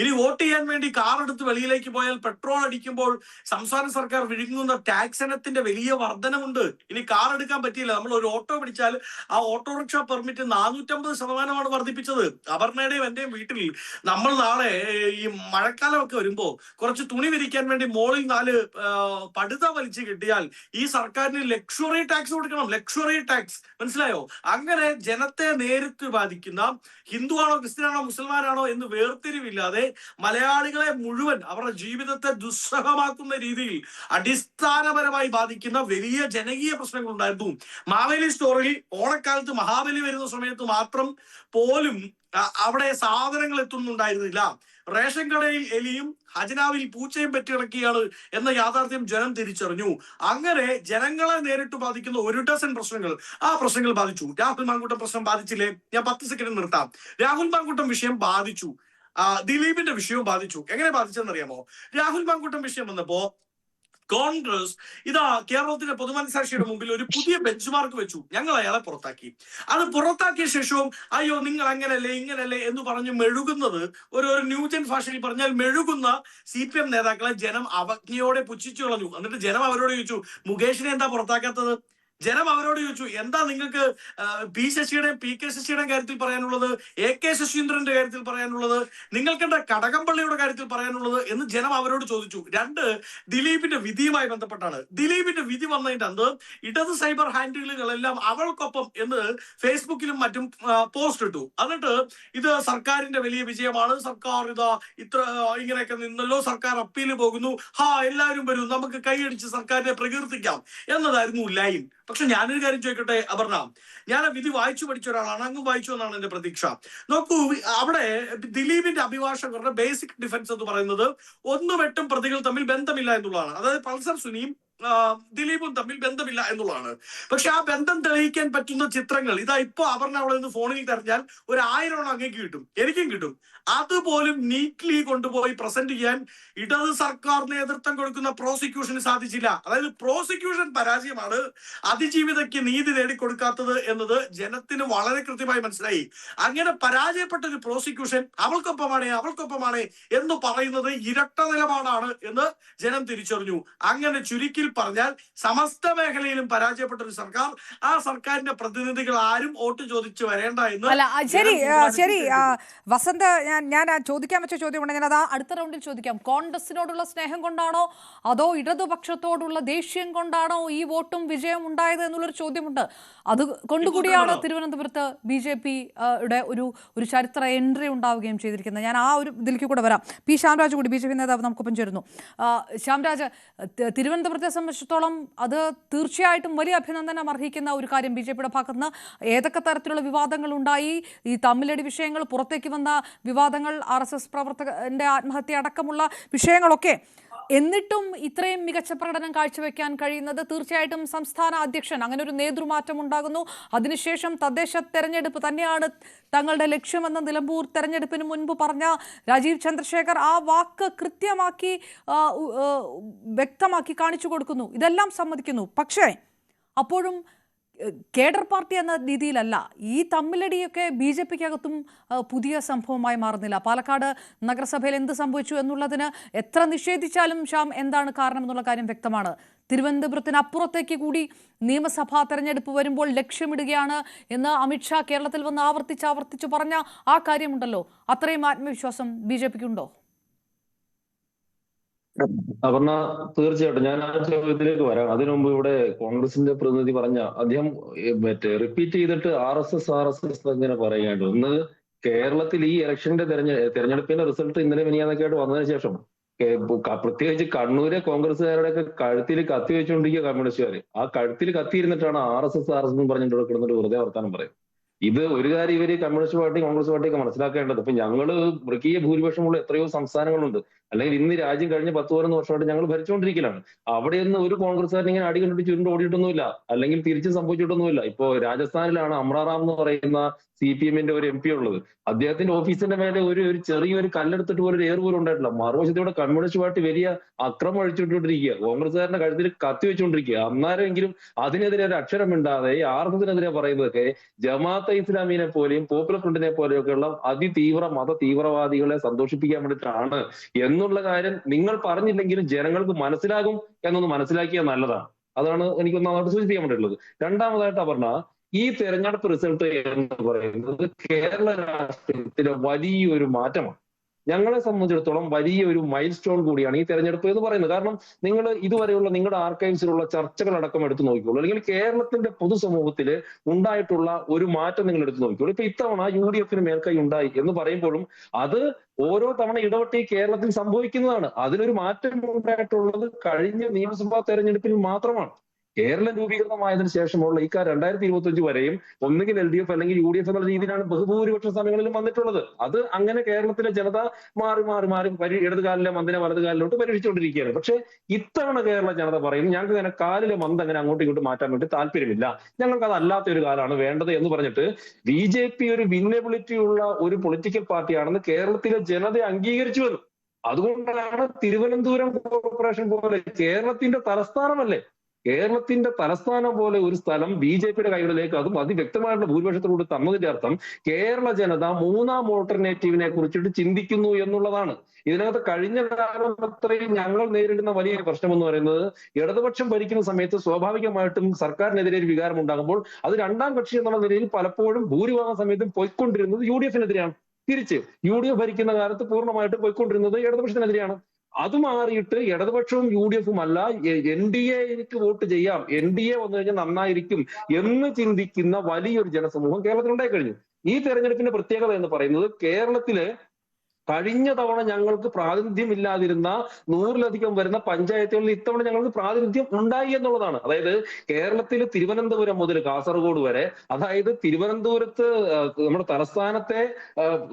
S4: ഇനി വോട്ട് ചെയ്യാൻ വേണ്ടി കാർ എടുത്ത് വെളിയിലേക്ക് പോയാൽ പെട്രോൾ അടിക്കുമ്പോൾ സംസ്ഥാന സർക്കാർ വിഴുങ്ങുന്ന ടാക്സ് ഇനത്തിന്റെ വലിയ വർധനമുണ്ട്. ഇനി കാർ എടുക്കാൻ പറ്റിയില്ല, നമ്മൾ ഒരു ഓട്ടോ പിടിച്ചാൽ ആ ഓട്ടോറിക്ഷ പെർമിറ്റ് 450% വർദ്ധിപ്പിച്ചത്. അപർണയുടെയും എന്റെയും വീട്ടിൽ നമ്മൾ നാളെ ഈ മഴക്കാലമൊക്കെ വരുമ്പോ കുറച്ച് തുണി വിരിക്കാൻ വേണ്ടി മോളിൽ 4 പടുത വലിച്ചു കിട്ടിയാൽ ഈ സർക്കാരിന് ലക്ഷറി ടാക്സ് കൊടുക്കണം. ലക്ഷറി ടാക്സ്, മനസ്സിലായോ? അങ്ങനെ ജനത്തെ നേരിട്ട് ബാധിക്കുന്ന ഹിന്ദുവാണോ ക്രിസ്ത്യനാണോ മുസൽമാനാണോ എന്ന് വേർതിരിവില്ലാതെ മലയാളികളെ മുഴുവൻ അവരുടെ ജീവിതത്തെ ദുസ്സഹമാക്കുന്ന രീതിയിൽ അടിസ്ഥാനപരമായി ബാധിക്കുന്ന വലിയ ജനകീയ പ്രശ്നങ്ങൾ ഉണ്ടായിരുന്നു. മാവേലി സ്റ്റോറിൽ ഓണക്കാലത്ത് മഹാബലി വരുന്ന സമയത്ത് മാത്രം പോലും അവിടെ സാധനങ്ങൾ എത്തുന്നുണ്ടായിരുന്നില്ല. റേഷൻ കടയിൽ എലിയും ഖജനാവിൽ പൂച്ചയും പറ്റിയിറക്കിയാണ് എന്ന യാഥാർത്ഥ്യം ജനം തിരിച്ചറിഞ്ഞു. അങ്ങനെ ജനങ്ങളെ നേരിട്ട് ബാധിക്കുന്ന 1 ഡസൻ പ്രശ്നങ്ങൾ, ആ പ്രശ്നങ്ങൾ ബാധിച്ചു. രാഹുൽ മാങ്കൂട്ടം പ്രശ്നം ബാധിച്ചില്ലേ? ഞാൻ 10 സെക്കൻഡ് നിർത്താം. രാഹുൽ മാങ്കൂട്ടം വിഷയം ബാധിച്ചു, ദിലീപിന്റെ വിഷയവും ബാധിച്ചു. എങ്ങനെ ബാധിച്ചെന്നറിയാമോ? രാഹുൽ മാങ്കൂട്ടം വിഷയം വന്നപ്പോ കോൺഗ്രസ് ഇതാ കേരളത്തിന്റെ പൊതുമനസാക്ഷിയുടെ മുമ്പിൽ ഒരു പുതിയ ബെഞ്ച് മാർക്ക് വെച്ചു. ഞങ്ങൾ അയാളെ പുറത്താക്കി. അത് പുറത്താക്കിയ ശേഷവും അയ്യോ നിങ്ങൾ അങ്ങനല്ലേ ഇങ്ങനല്ലേ എന്ന് പറഞ്ഞ് മെഴുകുന്നത്, ഒരു ന്യൂജൻ ഭാഷയിൽ പറഞ്ഞാൽ മെഴുകുന്ന CPM നേതാക്കളെ ജനം അവജ്ഞയോടെ പുച്ഛിച്ചു കളഞ്ഞു. എന്നിട്ട് ജനം അവരോട് ചോദിച്ചു, മുകേഷിനെ എന്താ പുറത്താക്കാത്തത്? ജനം അവരോട് ചോദിച്ചു, എന്താ നിങ്ങൾക്ക് പി ശശിയുടെയും PK ശശിയുടെയും കാര്യത്തിൽ പറയാനുള്ളത്, AK ശശീന്ദ്രന്റെ കാര്യത്തിൽ പറയാനുള്ളത്, നിങ്ങൾക്കെന്താ കടകംപള്ളിയുടെ കാര്യത്തിൽ പറയാനുള്ളത് എന്ന് ജനം അവരോട് ചോദിച്ചു. 2, ദിലീപിന്റെ വിധിയുമായി ബന്ധപ്പെട്ടാണ്. ദിലീപിന്റെ വിധി വന്നതിന്റെ അന്ന് ഇടത് സൈബർ ഹാൻഡിലുകളെല്ലാം അവൾക്കൊപ്പം എന്ന് ഫേസ്ബുക്കിലും മറ്റും പോസ്റ്റ് ഇട്ടു. എന്നിട്ട് ഇത് സർക്കാരിന്റെ വലിയ വിജയമാണ്, സർക്കാർ ഇതാ ഇത്ര ഇങ്ങനെയൊക്കെ നിന്നല്ലോ, സർക്കാർ അപ്പീൽ പോകുന്നു, എല്ലാവരും വരൂ നമുക്ക് കൈയടിച്ച് സർക്കാരിനെ പ്രകീർത്തിക്കാം എന്നതായിരുന്നു ലൈൻ. പക്ഷെ ഞാനൊരു കാര്യം ചോദിക്കട്ടെ അപർണ, ഞാൻ ആ വിധി വായിച്ചു പഠിച്ച ഒരാളാണ്, അങ്ങും വായിച്ചു എന്നാണ് എന്റെ പ്രതീക്ഷ. നോക്കൂ, അവിടെ ദിലീപിന്റെ അഭിഭാഷകരുടെ ബേസിക് ഡിഫൻസ് എന്ന് പറയുന്നത് 1 പ്രതികൾ തമ്മിൽ ബന്ധമില്ല എന്നുള്ളതാണ്. അതായത് പൾസർ സുനിയും ദിലീപും തമ്മിൽ ബന്ധമില്ല എന്നുള്ളതാണ്. പക്ഷെ ആ ബന്ധം തെളിയിക്കാൻ പറ്റുന്ന ചിത്രങ്ങൾ ഇതാ ഇപ്പൊ അപർണ അവിടെ നിന്ന് ഫോണിൽ തെരഞ്ഞാൽ 1000 അങ്ങേക്ക് കിട്ടും, എനിക്കും കിട്ടും. അതുപോലും നീറ്റ്ലി കൊണ്ടുപോയി പ്രസന്റ് ചെയ്യാൻ ഇടത് സർക്കാർ നേതൃത്വം കൊടുക്കുന്ന പ്രോസിക്യൂഷന് സാധിച്ചില്ല. അതായത് പ്രോസിക്യൂഷൻ പരാജയമാണ് അതിജീവിതയ്ക്ക് നീതി നേടിക്കൊടുക്കാത്തത് എന്നത് ജനത്തിന് വളരെ കൃത്യമായി മനസ്സിലായി. അങ്ങനെ പരാജയപ്പെട്ട ഒരു പ്രോസിക്യൂഷൻ അവൾക്കൊപ്പമാണ് എന്ന് പറയുന്നത് ഇരട്ട നിലപാടാണ് എന്ന് ജനം തിരിച്ചറിഞ്ഞു. അങ്ങനെ ചുരുക്കി പറഞ്ഞാൽ സമസ്ത മേഖലയിലും പരാജയപ്പെട്ട ഒരു സർക്കാർ, ആ സർക്കാരിന്റെ പ്രതിനിധികൾ ആരും വോട്ട് ചോദിച്ചു വരേണ്ട എന്ന്.
S1: ശരി വസന്ത്, ഞാൻ ചോദിക്കാൻ വെച്ച ചോദ്യമുണ്ട്, ഞാൻ അത് അടുത്ത റൗണ്ടിൽ ചോദിക്കാം. കോൺഗ്രസിനോടുള്ള സ്നേഹം കൊണ്ടാണോ അതോ ഇടതുപക്ഷത്തോടുള്ള ദേഷ്യം കൊണ്ടാണോ ഈ വോട്ടും വിജയം ഉണ്ടായത് എന്നുള്ളൊരു ചോദ്യമുണ്ട്. അത് കൊണ്ടുകൂടിയാണ് തിരുവനന്തപുരത്ത് BJP-യുടെ ഒരു ചരിത്ര എൻട്രി ഉണ്ടാവുകയും ചെയ്തിരിക്കുന്നത്. ഞാൻ ആ ഒരു ഇതിലേക്ക് കൂടെ വരാം. P. ശ്യാംരാജ് കൂടി BJP നേതാവ് നമുക്കൊപ്പം ചേരുന്നു. ശ്യാംരാജ്, തിരുവനന്തപുരത്തെ സംബന്ധിച്ചിടത്തോളം അത് തീർച്ചയായിട്ടും വലിയ അഭിനന്ദനം അർഹിക്കുന്ന ഒരു കാര്യം. BJP-യുടെ ഭാഗത്ത് നിന്ന് ഏതൊക്കെ തരത്തിലുള്ള വിവാദങ്ങൾ ഉണ്ടായി, ഈ തമ്മിലടി വിഷയങ്ങൾ, പുറത്തേക്ക് വന്ന വിവാദങ്ങൾ, RSS പ്രവർത്തകന്റെ ആത്മഹത്യ അടക്കമുള്ള വിഷയങ്ങളൊക്കെ, എന്നിട്ടും ഇത്രയും മികച്ച പ്രകടനം കാഴ്ചവെക്കാൻ കഴിയുന്നത് തീർച്ചയായിട്ടും സംസ്ഥാന അധ്യക്ഷൻ, അങ്ങനെ ഒരു നേതൃമാറ്റം ഉണ്ടാകുന്നു. അതിനുശേഷം തദ്ദേശ തെരഞ്ഞെടുപ്പ് തന്നെയാണ് തങ്ങളുടെ ലക്ഷ്യമെന്ന് നിലമ്പൂർ തെരഞ്ഞെടുപ്പിന് മുൻപ് പറഞ്ഞ രാജീവ് ചന്ദ്രശേഖർ ആ വാക്ക് കൃത്യമാക്കി വ്യക്തമാക്കി കാണിച്ചു കൊടുക്കുന്നു. ഇതെല്ലാം സമ്മതിക്കുന്നു. പക്ഷേ അപ്പോഴും കേഡർ പാർട്ടി എന്ന രീതിയിലല്ല ഈ തമ്മിലടിയൊക്കെ BJP-ക്കകത്തും പുതിയ സംഭവമായി മാറുന്നില്ല. പാലക്കാട് നഗരസഭയിൽ എന്ത് സംഭവിച്ചു എന്നുള്ളതിന് എത്ര നിഷേധിച്ചാലും ശ്യാം എന്താണ് കാരണം എന്നുള്ള കാര്യം വ്യക്തമാണ്. തിരുവനന്തപുരത്തിന് അപ്പുറത്തേക്ക് കൂടി നിയമസഭാ തെരഞ്ഞെടുപ്പ് വരുമ്പോൾ ലക്ഷ്യമിടുകയാണ് എന്ന് അമിത്ഷാ കേരളത്തിൽ വന്ന് ആവർത്തിച്ച് പറഞ്ഞ ആ കാര്യമുണ്ടല്ലോ, അത്രയും ആത്മവിശ്വാസം BJP-ക്കുണ്ടോ?
S5: അപർണ, തീർച്ചയായിട്ടും ഞാൻ ആ ചോദ്യത്തിലേക്ക് വരാം. അതിനു മുമ്പ് ഇവിടെ കോൺഗ്രസിന്റെ പ്രതിനിധി പറഞ്ഞ അദ്ദേഹം റിപ്പീറ്റ് ചെയ്തിട്ട് RSS ഇങ്ങനെ പറയുകയാണ്. ഒന്ന്, കേരളത്തിൽ ഈ ഇലക്ഷന്റെ തെരഞ്ഞെടുപ്പിന്റെ റിസൾട്ട് ഇന്നലെ മിനിയാന്നൊക്കെ ആയിട്ട് വന്നതിന് ശേഷം പ്രത്യേകിച്ച് കണ്ണൂരെ കോൺഗ്രസ്സുകാരുടെയൊക്കെ കഴുത്തിൽ കത്തി വെച്ചുകൊണ്ടിരിക്കുക കമ്മ്യൂണിസ്റ്റുകാര്. ആ കഴുത്തിൽ കത്തിയിരുന്നിട്ടാണ് RSS എന്ന് പറഞ്ഞിട്ട് കിടന്നിട്ട് വെറുതെ വർത്താനം പറയും. ഇത് ഒരു കാര്യം ഇവര് കമ്മ്യൂണിസ്റ്റ് പാർട്ടി കോൺഗ്രസ് പാർട്ടിയൊക്കെ മനസ്സിലാക്കേണ്ടത്. ഇപ്പൊ ഞങ്ങള് മൃഗീയ ഭൂരിപക്ഷമുള്ള എത്രയോ സംസ്ഥാനങ്ങളുണ്ട്, അല്ലെങ്കിൽ ഇന്ന് രാജ്യം കഴിഞ്ഞ 10-11 വർഷമായിട്ട് ഞങ്ങൾ ഭരിച്ചുകൊണ്ടിരിക്കലാണ്. അവിടെയൊന്നും ഒരു കോൺഗ്രസ്സുകാരൻ ഇങ്ങനെ അടി കണ്ടിട്ട് ചുരുണ്ട് ഓടിയിട്ടൊന്നുമില്ല, അല്ലെങ്കിൽ തിരിച്ച് സംഭവിച്ചിട്ടൊന്നുമില്ല. ഇപ്പോ രാജസ്ഥാനിലാണ് അമ്രാറാം എന്ന് പറയുന്ന CPM-ന്റെ ഒരു MP ഉള്ളത്. അദ്ദേഹത്തിന്റെ ഓഫീസിന്റെ മേലെ ഒരു ചെറിയൊരു കല്ലെടുത്തിട്ട് പോലും ഏറ് പോലും ഉണ്ടായിട്ടില്ല. മറുവശത്തോടെ കമ്മ്യൂണിസ്റ്റ് പാർട്ടി വലിയ അക്രമം അഴിച്ചുകൊണ്ടിരിക്കുക, കോൺഗ്രസ്സുകാരന്റെ കഴുത്തിൽ കത്തി വെച്ചുകൊണ്ടിരിക്കുക. അന്നേരമെങ്കിലും അതിനെതിരെ ഒരു അക്ഷരം മിണ്ടാതെ ഈ RSS-നെതിരെ പറയുന്നതൊക്കെ ജമാഅത്ത് ജമാഅത്തെ ഇസ്ലാമിനെ പോലെയും പോപ്പുലർ ഫ്രണ്ടിനെ പോലെയൊക്കെയുള്ള അതിതീവ്ര മത തീവ്രവാദികളെ സന്തോഷിപ്പിക്കാൻ വേണ്ടിയിട്ടാണ് എന്നുള്ള കാര്യം നിങ്ങൾ പറഞ്ഞില്ലെങ്കിലും ജനങ്ങൾക്ക് മനസ്സിലാകും എന്നൊന്ന് മനസ്സിലാക്കിയാൽ നല്ലതാണ്. അതാണ് എനിക്കൊന്നാമതായിട്ട് സൂചിപ്പിക്കാൻ വേണ്ടിയിട്ടുള്ളത്. രണ്ടാമതായിട്ട് പറഞ്ഞ ഈ തെരഞ്ഞെടുപ്പ് റിസൾട്ട് എന്ന് പറയുന്നത് കേരള രാഷ്ട്രീയത്തിലെ വലിയൊരു മാറ്റമാണ്. ഞങ്ങളെ സംബന്ധിച്ചിടത്തോളം വലിയൊരു മൈൽ സ്റ്റോൺ കൂടിയാണ് ഈ തെരഞ്ഞെടുപ്പ് എന്ന് പറയുന്നത്. കാരണം നിങ്ങൾ ഇതുവരെയുള്ള നിങ്ങളുടെ ആർക്കൈവ്സിലുള്ള ചർച്ചകളടക്കം എടുത്തു നോക്കിക്കോളൂ, അല്ലെങ്കിൽ കേരളത്തിന്റെ പൊതുസമൂഹത്തിൽ ഉണ്ടായിട്ടുള്ള ഒരു മാറ്റം നിങ്ങൾ എടുത്തു നോക്കിക്കോളൂ. ഇപ്പൊ ഇത്തവണ UDF മേൽക്കൈ ഉണ്ടായി എന്ന് പറയുമ്പോഴും അത് ഓരോ തവണ ഇടപെട്ട് കേരളത്തിൽ സംഭവിക്കുന്നതാണ്. അതിലൊരു മാറ്റം ഉണ്ടായിട്ടുള്ളത് കഴിഞ്ഞ നിയമസഭാ തെരഞ്ഞെടുപ്പിൽ മാത്രമാണ്. കേരളം രൂപീകൃതമായതിനു ശേഷമുള്ള ഈ 2025 വരെയും ഒന്നുകിൽ LDF അല്ലെങ്കിൽ UDF എന്നുള്ള രീതിയിലാണ് ബഹുഭൂരിപക്ഷ സമയങ്ങളിലും വന്നിട്ടുള്ളത്. അത് അങ്ങനെ കേരളത്തിലെ ജനത മാറി മാറി മാറി ഇടതുകാലിലെ മന്ദിനെ വലതുകാലിലോട്ട് പരീക്ഷിച്ചുകൊണ്ടിരിക്കുകയാണ്. പക്ഷെ ഇത്തവണ കേരള ജനത പറയും ഞങ്ങൾക്ക് അങ്ങനെ കാലിലെ മന്ത് അങ്ങനെ അങ്ങോട്ടും ഇങ്ങോട്ടും മാറ്റാൻ വേണ്ടി താല്പര്യമില്ല, ഞങ്ങൾക്ക് അതല്ലാത്ത ഒരു കാലാണ് വേണ്ടത് എന്ന് പറഞ്ഞിട്ട് BJP ഒരു വിന്നബിലിറ്റി ഉള്ള ഒരു പൊളിറ്റിക്കൽ പാർട്ടിയാണെന്ന് കേരളത്തിലെ ജനത അംഗീകരിച്ചു വന്നു. അതുകൊണ്ടാണ് തിരുവനന്തപുരം കോർപ്പറേഷൻ പോലെ കേരളത്തിന്റെ തലസ്ഥാനമല്ലേ, കേരളത്തിന്റെ തലസ്ഥാനം പോലെ ഒരു സ്ഥലം BJPയുടെ കൈകളിലേക്ക് അതും അതിവ്യക്തമായിട്ടുള്ള ഭൂരിപക്ഷത്തിലൂടെ തന്നതിന്റെ അർത്ഥം കേരള ജനത മൂന്നാം ഓൾട്ടർനേറ്റീവിനെ കുറിച്ചിട്ട് ചിന്തിക്കുന്നു എന്നുള്ളതാണ്. ഇതിനകത്ത് കഴിഞ്ഞ കാലം അത്രയും ഞങ്ങൾ നേരിടുന്ന വലിയൊരു പ്രശ്നം എന്ന് പറയുന്നത് ഇടതുപക്ഷം ഭരിക്കുന്ന സമയത്ത് സ്വാഭാവികമായിട്ടും സർക്കാരിനെതിരെ ഒരു വികാരം ഉണ്ടാകുമ്പോൾ അത് രണ്ടാം കക്ഷി എന്നുള്ള നിലയിൽ പലപ്പോഴും ഭൂരിഭാഗം സമയത്തും പോയിക്കൊണ്ടിരുന്നത് UDF-നെതിരെയാണ്. തിരിച്ച് UDF ഭരിക്കുന്ന കാലത്ത് പൂർണ്ണമായിട്ടും പോയിക്കൊണ്ടിരുന്നത് ഇടതുപക്ഷത്തിനെതിരെയാണ്. അത് മാറിയിട്ട് ഇടതുപക്ഷവും UDF-ഉം അല്ല NDA-ക്ക് വോട്ട് ചെയ്യാം, NDA വന്നു കഴിഞ്ഞാൽ നന്നായിരിക്കും എന്ന് ചിന്തിക്കുന്ന വലിയൊരു ജനസമൂഹം കേരളത്തിൽ ഉണ്ടായി കഴിഞ്ഞു. ഈ തെരഞ്ഞെടുപ്പിന്റെ പ്രത്യേകത എന്ന് പറയുന്നത് കേരളത്തിലെ കഴിഞ്ഞ തവണ ഞങ്ങൾക്ക് പ്രാതിനിധ്യമില്ലാതിരുന്ന 100-ലധികം വരുന്ന പഞ്ചായത്തുകളിൽ ഇത്തവണ ഞങ്ങൾക്ക് പ്രാതിനിധ്യം ഉണ്ടായി എന്നുള്ളതാണ്. അതായത് കേരളത്തിൽ തിരുവനന്തപുരം മുതൽ കാസർഗോഡ് വരെ, അതായത് തിരുവനന്തപുരത്ത് നമ്മുടെ തലസ്ഥാനത്തെ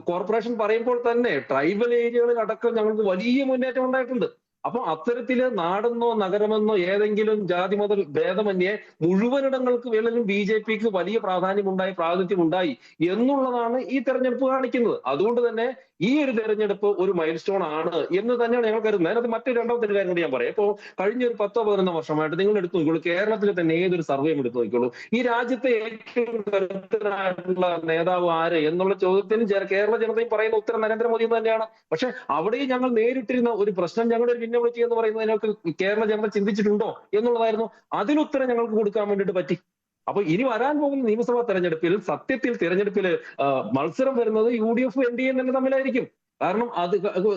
S5: കോർപ്പറേഷൻ പറയുമ്പോൾ തന്നെ ട്രൈബൽ ഏരിയകളിൽ അടക്കം ഞങ്ങൾക്ക് വലിയ മുന്നേറ്റം ഉണ്ടായിട്ടുണ്ട്. അപ്പൊ അത്തരത്തില് നാടെന്നോ നഗരമെന്നോ ഏതെങ്കിലും ജാതി മത ഭേദമന്യേ മുഴുവനിടങ്ങൾക്ക് വേണമെങ്കിലും BJPക്ക് വലിയ പ്രാധാന്യമുണ്ടായി, പ്രാതിനിധ്യം ഉണ്ടായി എന്നുള്ളതാണ് ഈ തെരഞ്ഞെടുപ്പ് കാണിക്കുന്നത്. അതുകൊണ്ട് തന്നെ ഈ ഒരു തെരഞ്ഞെടുപ്പ് ഒരു മൈൽ സ്റ്റോൺ ആണ് എന്ന് തന്നെയാണ് ഞങ്ങൾ കരുതുന്നത്. അതിനകത്ത് മറ്റൊരു രണ്ടാമത്തെ കാര്യം കൂടി ഞാൻ പറയാം. ഇപ്പോൾ കഴിഞ്ഞ ഒരു 10-11 വർഷമായിട്ട് നിങ്ങൾ എടുത്തു നോക്കിക്കോളൂ, കേരളത്തിലെ തന്നെ ഏതൊരു സർവേയും എടുത്തു നോക്കിക്കോളൂ, ഈ രാജ്യത്തെ ഏറ്റവും കരുത്തനായിട്ടുള്ള നേതാവ് ആര് എന്നുള്ള ചോദ്യത്തിന് കേരള ജനതയും പറയുന്ന ഉത്തരം നരേന്ദ്രമോദി എന്ന് തന്നെയാണ്. പക്ഷെ അവിടെയും ഞങ്ങൾ നേരിട്ടിരുന്ന ഒരു പ്രശ്നം, ഞങ്ങളുടെ ഒരു വിന്നബിലിറ്റി എന്ന് പറയുന്നതിനൊക്കെ കേരള ജനത ചിന്തിച്ചിട്ടുണ്ടോ എന്നുള്ളതായിരുന്നു. അതിനുത്തരം ഞങ്ങൾക്ക് കൊടുക്കാൻ വേണ്ടിയിട്ട് പറ്റി. അപ്പൊ ഇനി വരാൻ പോകുന്ന നിയമസഭാ തെരഞ്ഞെടുപ്പിൽ സത്യത്തിൽ തെരഞ്ഞെടുപ്പിൽ മത്സരം വരുന്നത് UDF NDA തന്നെ തമ്മിലായിരിക്കും. കാരണം അത്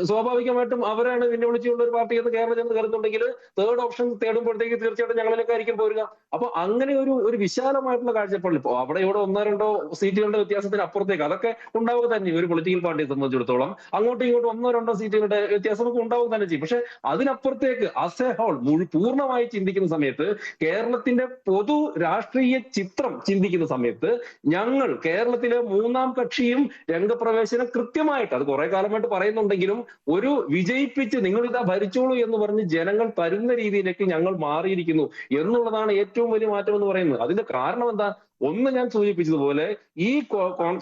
S5: സ്വാഭാവികമായിട്ടും അവരാണ് വിന്നബിലിറ്റിയുള്ള ഒരു പാർട്ടി എന്ന് കേരള ജനത കരുതുന്നുണ്ടെങ്കിൽ തേർഡ് ഓപ്ഷൻ തേടുമ്പോഴത്തേക്ക് തീർച്ചയായിട്ടും ഞങ്ങളിലൊക്കെ ആയിരിക്കും പോരുക. അപ്പൊ അങ്ങനെ ഒരു വിശാലമായിട്ടുള്ള കാഴ്ചപ്പാടിൽ ഇപ്പോൾ അവിടെ ഇവിടെ 1-2 സീറ്റുകളുടെ വ്യത്യാസത്തിന് അപ്പുറത്തേക്ക് അതൊക്കെ ഉണ്ടാവുക തന്നെ ഒരു പൊളിറ്റിക്കൽ പാർട്ടിയെ സംബന്ധിച്ചിടത്തോളം. അങ്ങോട്ടും ഇങ്ങോട്ടും 1-2 സീറ്റുകളുടെ വ്യത്യാസമൊക്കെ ഉണ്ടാവുക തന്നെ ചെയ്യും. പക്ഷെ അതിനപ്പുറത്തേക്ക് ആസ് എ ഹോൾ പൂർണ്ണമായി ചിന്തിക്കുന്ന സമയത്ത്, കേരളത്തിന്റെ പൊതു രാഷ്ട്രീയ ചിത്രം ചിന്തിക്കുന്ന സമയത്ത് ഞങ്ങൾ കേരളത്തിലെ മൂന്നാം കക്ഷിയും രംഗപ്രവേശനം കൃത്യമായിട്ട് അത് കുറെ കാലമായിട്ട് പറയുന്നുണ്ടെങ്കിലും ഒരു വിജയിപ്പിച്ച് നിങ്ങൾ ഇതാ ഭരിച്ചോളൂ എന്ന് പറഞ്ഞ് ജനങ്ങൾ തരുന്ന രീതിയിലേക്ക് ഞങ്ങൾ മാറിയിരിക്കുന്നു എന്നുള്ളതാണ് ഏറ്റവും വലിയ മാറ്റം എന്ന് പറയുന്നത്. അതിന്റെ കാരണം എന്താ? ഒന്ന്, ഞാൻ സൂചിപ്പിച്ചതുപോലെ ഈ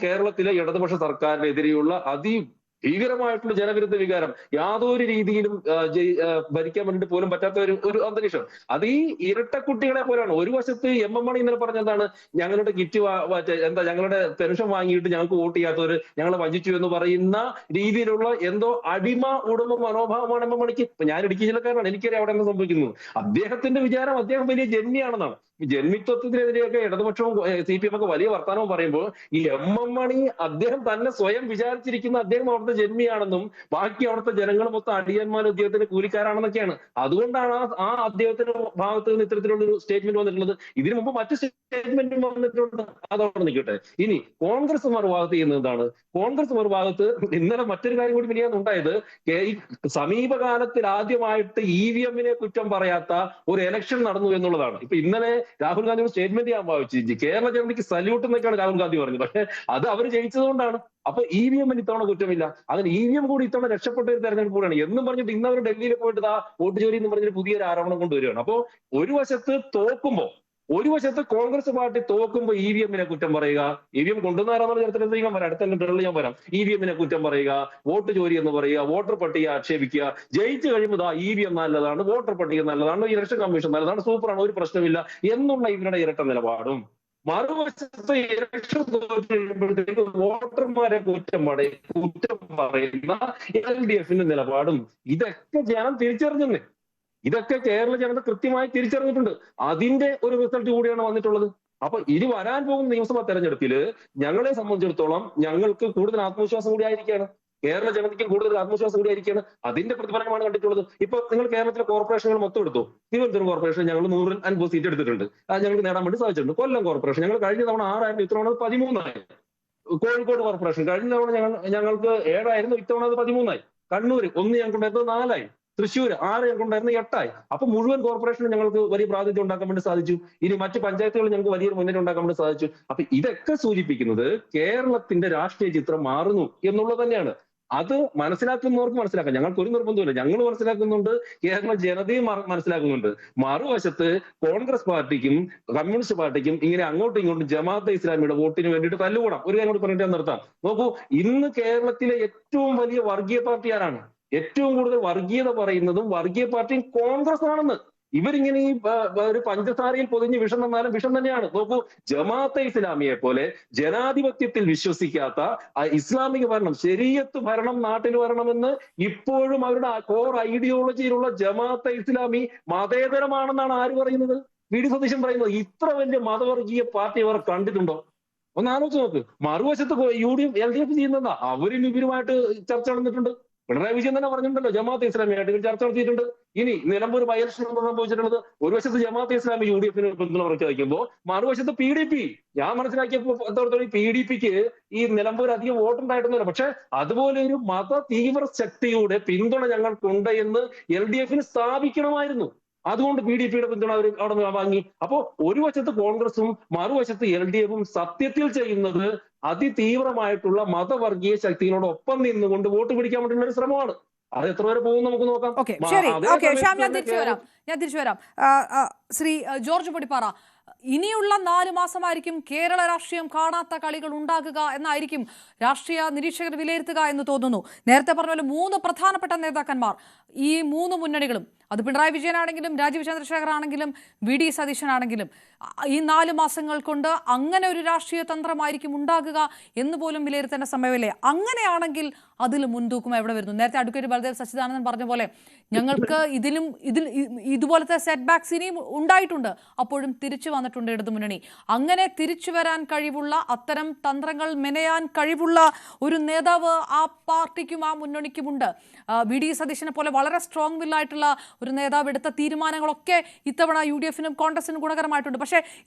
S5: കേരളത്തിലെ ഇടതുപക്ഷ സർക്കാരിനെതിരെയുള്ള ഭീകരമായിട്ടുള്ള ജനവിരുദ്ധ വികാരം, യാതൊരു രീതിയിലും ഭരിക്കാൻ വേണ്ടി പോലും പറ്റാത്ത ഒരു അന്തരീക്ഷം. അത് ഈ ഇരട്ടക്കുട്ടികളെ പോലെയാണ്. ഒരു വശത്ത് MM മണി ഇന്നലെ പറഞ്ഞെന്താണ്, ഞങ്ങളുടെ കിറ്റ് ഞങ്ങളുടെ പെൻഷൻ വാങ്ങിയിട്ട് ഞങ്ങൾക്ക് വോട്ട് ചെയ്യാത്തവര് ഞങ്ങളെ വഞ്ചിച്ചു എന്ന് പറയുന്ന രീതിയിലുള്ള എന്തോ അടിമ ഉടമ മനോഭാവമാണ് MM മണിക്ക്. ഇപ്പൊ ഞാൻ ഇടുക്കി ജില്ലക്കാരനാണ്, എനിക്കറിയാം അവിടെ എന്താ സംഭവിക്കുന്നത്. അദ്ദേഹത്തിന്റെ വിചാരം അദ്ദേഹം വലിയ ജന്മിയാണെന്നാണ്. ജന്മിത്വത്തിനെതിരെയൊക്കെ ഇടതുപക്ഷവും CPM ഒക്കെ വലിയ വർത്തമാനവും പറയുമ്പോൾ ഈ MM മണി അദ്ദേഹം തന്നെ സ്വയം വിചാരിച്ചിരിക്കുന്ന അദ്ദേഹം അവിടുത്തെ ജന്മിയാണെന്നും ബാക്കി അവിടുത്തെ ജനങ്ങൾ മൊത്തം അടിയന്മാരും അദ്ദേഹത്തിന്റെ കൂലിക്കാരാണെന്നൊക്കെയാണ്. അതുകൊണ്ടാണ് ആ അദ്ദേഹത്തിന്റെ ഭാഗത്ത് നിന്ന് ഇത്തരത്തിലുള്ള ഒരു സ്റ്റേറ്റ്മെന്റ് വന്നിട്ടുള്ളത്. ഇതിനു മുമ്പ് മറ്റു സ്റ്റേറ്റ്മെന്റും വന്നിട്ടുണ്ട്, അതവിടെ നിൽക്കട്ടെ. ഇനി കോൺഗ്രസ് മറുഭാഗത്ത് ചെയ്യുന്നത് എന്താണ്? കോൺഗ്രസ് മറുഭാഗത്ത് ഇന്നലെ മറ്റൊരു കാര്യം കൂടി ഉണ്ടായത്, ഈ സമീപകാലത്തിൽ ആദ്യമായിട്ട് EVM-നെ കുറ്റം പറയാത്ത ഒരു എലക്ഷൻ നടന്നു എന്നുള്ളതാണ്. ഇപ്പൊ ഇന്നലെ രാഹുൽ ഗാന്ധിയുടെ സ്റ്റേറ്റ്മെന്റ് ഞാൻ ഭാവിച്ചു കേരള ജനതയ്ക്ക് സല്യൂട്ട് എന്നൊക്കെയാണ് രാഹുൽ ഗാന്ധി പറഞ്ഞത്. പക്ഷെ അത് അവർ ജയിച്ചതുകൊണ്ടാണ്. അപ്പൊ EVM-ന് ഇത്തവണ കുറ്റമില്ല. അങ്ങനെ EVM കൂടി ഇത്തവണ രക്ഷപ്പെട്ട ഒരു തെരഞ്ഞെടുപ്പ് കൂടിയാണ് എന്നും പറഞ്ഞിട്ട് ഇന്ന് അവർ ഡൽഹിയിൽ പോയിട്ട് വോട്ട് ചോരി എന്ന് പറഞ്ഞൊരു പുതിയൊരു ആരോപണം കൊണ്ടുവരികയാണ്. അപ്പോ ഒരു വശത്ത് കോൺഗ്രസ് പാർട്ടി തോക്കുമ്പോൾ EVM-നെ കുറ്റം പറയുക, EVM കൊണ്ടുവന്നാരാന്നുള്ള ചരിത്രത്തിൽ ഞാൻ വരാം, അടുത്ത ഞാൻ വരാം. EVM-നെ കുറ്റം പറയുക, വോട്ട് ചോരി എന്ന് പറയുക, വോട്ടർ പട്ടിക ആക്ഷേപിക്കുക, ജയിച്ചു കഴിയുമ്പോൾ EVM നല്ലതാണ്, വോട്ടർ പട്ടിക നല്ലതാണ്, ഇലക്ഷൻ കമ്മീഷൻ നല്ലതാണ്, സൂപ്പറാണ്, ഒരു പ്രശ്നമില്ല എന്നുള്ള ഇവരുടെ ഇരട്ട നിലപാടും മറുവശത്ത് ഇലക്ഷൻ തോറ്റു കഴിയുമ്പോഴത്തേക്ക് വോട്ടർമാരെ കുറ്റം പറയുന്ന LDF നിലപാടും ഇതൊക്കെ ജനം തിരിച്ചറിഞ്ഞു. ഇതൊക്കെ കേരള ജനത കൃത്യമായി തിരിച്ചറിഞ്ഞിട്ടുണ്ട്. അതിന്റെ ഒരു റിസൾട്ട് കൂടിയാണ് വന്നിട്ടുള്ളത്. അപ്പൊ ഇനി വരാൻ പോകുന്ന നിയമസഭാ തെരഞ്ഞെടുപ്പില് ഞങ്ങളെ സംബന്ധിച്ചിടത്തോളം ഞങ്ങൾക്ക് കൂടുതൽ ആത്മവിശ്വാസം കൂടി ആയിരിക്കുകയാണ്. കേരള ജനതയ്ക്കും കൂടുതൽ ആത്മവിശ്വാസം കൂടി ആയിരിക്കുകയാണ്. അതിന്റെ പ്രതിഫലനമാണ് കണ്ടിട്ടുള്ളത്. ഇപ്പൊ നിങ്ങൾ കേരളത്തിലെ കോർപ്പറേഷനുകൾ മൊത്തം എടുത്തു. തിരുവനന്തപുരം കോർപ്പറേഷൻ ഞങ്ങൾ 150 സീറ്റ് എടുത്തിട്ടുണ്ട്. അത് ഞങ്ങൾക്ക് നേടാൻ വേണ്ടി സാധിച്ചിട്ടുണ്ട്. കൊല്ലം കോർപ്പറേഷൻ ഞങ്ങൾ കഴിഞ്ഞ തവണ 6,000, ഇത്തവണ 13,000. കോഴിക്കോട് കോർപ്പറേഷൻ കഴിഞ്ഞ തവണ ഞങ്ങൾക്ക് 7,000, ഇത്തവണ അത് 13,000. കണ്ണൂർ 1 ഞങ്ങൾക്കുണ്ടായിരുന്നത് 4,000. തൃശ്ശൂർ 6 ഞങ്ങൾക്കുണ്ടായിരുന്നത് 8,000. അപ്പൊ മുഴുവൻ കോർപ്പറേഷനും ഞങ്ങൾക്ക് വലിയ പ്രാതിനിധ്യം ഉണ്ടാക്കാൻ വേണ്ടി സാധിച്ചു. ഇനി മറ്റ് പഞ്ചായത്തുകൾ ഞങ്ങൾക്ക് വലിയൊരു മുന്നേറ്റം ഉണ്ടാക്കാൻ വേണ്ടി സാധിച്ചു. അപ്പൊ ഇതൊക്കെ സൂചിപ്പിക്കുന്നത് കേരളത്തിന്റെ രാഷ്ട്രീയ ചിത്രം മാറുന്നു എന്നുള്ളത് തന്നെയാണ്. അത് മനസ്സിലാക്കുന്നവർക്ക് മനസ്സിലാക്കാം. ഞങ്ങൾക്ക് ഒരു നിർബന്ധമില്ല. ഞങ്ങൾ മനസ്സിലാക്കുന്നുണ്ട്, കേരള ജനതയും മനസ്സിലാക്കുന്നുണ്ട്. മറുവശത്ത് കോൺഗ്രസ് പാർട്ടിക്കും കമ്മ്യൂണിസ്റ്റ് പാർട്ടിക്കും ഇങ്ങനെ അങ്ങോട്ടും ഇങ്ങോട്ടും ജമാഅത്തെ ഇസ്ലാമിയുടെ വോട്ടിന് വേണ്ടിയിട്ട് തല്ലുകൂടാം. ഒരു കാര്യം കൂടി പറഞ്ഞിട്ട് നിർത്താം. നോക്കൂ, ഇന്ന് കേരളത്തിലെ ഏറ്റവും വലിയ വർഗീയ പാർട്ടി ആരാണ്? ഏറ്റവും കൂടുതൽ വർഗീയത പറയുന്നതും വർഗീയ പാർട്ടിയും കോൺഗ്രസ് ആണെന്ന്. ഇവരിങ്ങനെ ഈ ഒരു പഞ്ചസാരയിൽ പൊതിഞ്ഞ് വിഷം തന്നാലും വിഷം തന്നെയാണ്. നോക്കൂ, ജമാഅത്തെ ഇസ്ലാമിയെ പോലെ ജനാധിപത്യത്തിൽ വിശ്വസിക്കാത്ത ഇസ്ലാമിക ഭരണം, ശരീഅത്ത് ഭരണം നാട്ടിൽ വരണമെന്ന് ഇപ്പോഴും അവരുടെ കോർ ഐഡിയോളജിയിലുള്ള ജമാഅത്തെ ഇസ്ലാമി മതേതരമാണെന്നാണ് ആര് പറയുന്നത്? വി.ഡി. സതീശൻ പറയുന്നത്. ഇത്ര വലിയ മതവർഗീയ പാർട്ടി അവർ കണ്ടിട്ടുണ്ടോ? ഒന്ന് ആലോചിച്ച് നോക്ക്. മറുവശത്ത് UDF LDF ചെയ്യുന്നതാ. അവരും ഇവരുമായിട്ട് ചർച്ച നടന്നിട്ടുണ്ട്. പിണറായി വിജയൻ തന്നെ പറഞ്ഞിട്ടുണ്ടല്ലോ, ജമാഅത്തെ ഇസ്ലാമിയായിട്ട് ഇവർ ചർച്ച നടത്തിയിട്ടുണ്ട്. ഇനി നിലമ്പൂർ ബൈ-ഇലക്ഷൻ സംഭവിച്ചിട്ടുള്ളത്, ഒരു വശത്ത് ജമാഅത്തെ ഇസ്ലാമി UDF-ന് പിന്തുണ പ്രഖ്യാപിക്കുമ്പോൾ മറുവശത്ത് PDP. ഞാൻ മനസ്സിലാക്കിയപ്പോൾ PDP-ക്ക് ഈ നിലമ്പൂർ അധികം വോട്ടുണ്ടായിട്ടൊന്നുമില്ല. പക്ഷെ അതുപോലെ ഒരു മത തീവ്ര ശക്തിയുടെ പിന്തുണ ഞങ്ങൾക്കുണ്ട് എന്ന് LDF-ന് സ്ഥാപിക്കണമായിരുന്നു. അതുകൊണ്ട് PDP-യുടെ പിന്തുണ അവർ അവിടെ വാങ്ങി. അപ്പോ ഒരു വശത്ത് കോൺഗ്രസും മറുവശത്ത് LDF-ഉം സത്യത്തിൽ ചെയ്യുന്നത് അതിതീവ്രമായിട്ടുള്ള മതവർഗീയ ശക്തികളോടൊപ്പം നിന്നുകൊണ്ട് വോട്ട് പിടിക്കാൻ വേണ്ടിയുള്ള ഒരു ശ്രമമാണ്. അത് എത്ര വരെ പോകും നമുക്ക് നോക്കാം.
S1: ശ്യാം, ഞാൻ തിരിച്ചു വരാം. ശ്രീ ജോർജ് പൊടിപ്പാറ, ഇനിയുള്ള 4 മാസമായിരിക്കും കേരള രാഷ്ട്രീയം കാണാത്ത കളികൾ ഉണ്ടാകുക എന്നായിരിക്കും രാഷ്ട്രീയ നിരീക്ഷകർ വിലയിരുത്തുക എന്ന് തോന്നുന്നു. നേരത്തെ പറഞ്ഞ പോലെ 3 പ്രധാനപ്പെട്ട നേതാക്കന്മാർ, ഈ 3 മുന്നണികളും, അത് പിണറായി വിജയനാണെങ്കിലും രാജീവ് ചന്ദ്രശേഖർ ആണെങ്കിലും വി.ഡി. സതീശനാണെങ്കിലും, ഈ 4 മാസങ്ങൾ കൊണ്ട് അങ്ങനെ ഒരു രാഷ്ട്രീയ തന്ത്രമായിരിക്കും ഉണ്ടാകുക എന്ന് പോലും വിലയിരുത്തേണ്ട സമയമല്ലേ? അങ്ങനെയാണെങ്കിൽ അതിൽ മുൻതൂക്കം എവിടെ വരുന്നു? നേരത്തെ അഡ്വക്കേറ്റ് ബൽദേവ് സച്ചിദാനന്ദൻ പറഞ്ഞ പോലെ ഞങ്ങൾക്ക് ഇതുപോലത്തെ സെറ്റ് ബാക്സ് ഇനിയും ഉണ്ടായിട്ടുണ്ട്, അപ്പോഴും തിരിച്ചു വന്നിട്ടുണ്ട് ഇടതുമുന്നണി. അങ്ങനെ തിരിച്ചു വരാൻ കഴിവുള്ള, അത്തരം തന്ത്രങ്ങൾ മെനയാൻ കഴിവുള്ള ഒരു നേതാവ് ആ പാർട്ടിക്കും ആ മുന്നണിക്കുമുണ്ട്. വി.ഡി. സതീശനെ പോലെ വളരെ സ്ട്രോങ് വില്ലായിട്ടുള്ള ഒരു നേതാവ് എടുത്ത തീരുമാനങ്ങളൊക്കെ ഇത്തവണ UDF-നും കോൺഗ്രസിനും ഗുണകരമായിട്ടുണ്ട്. പക്ഷേ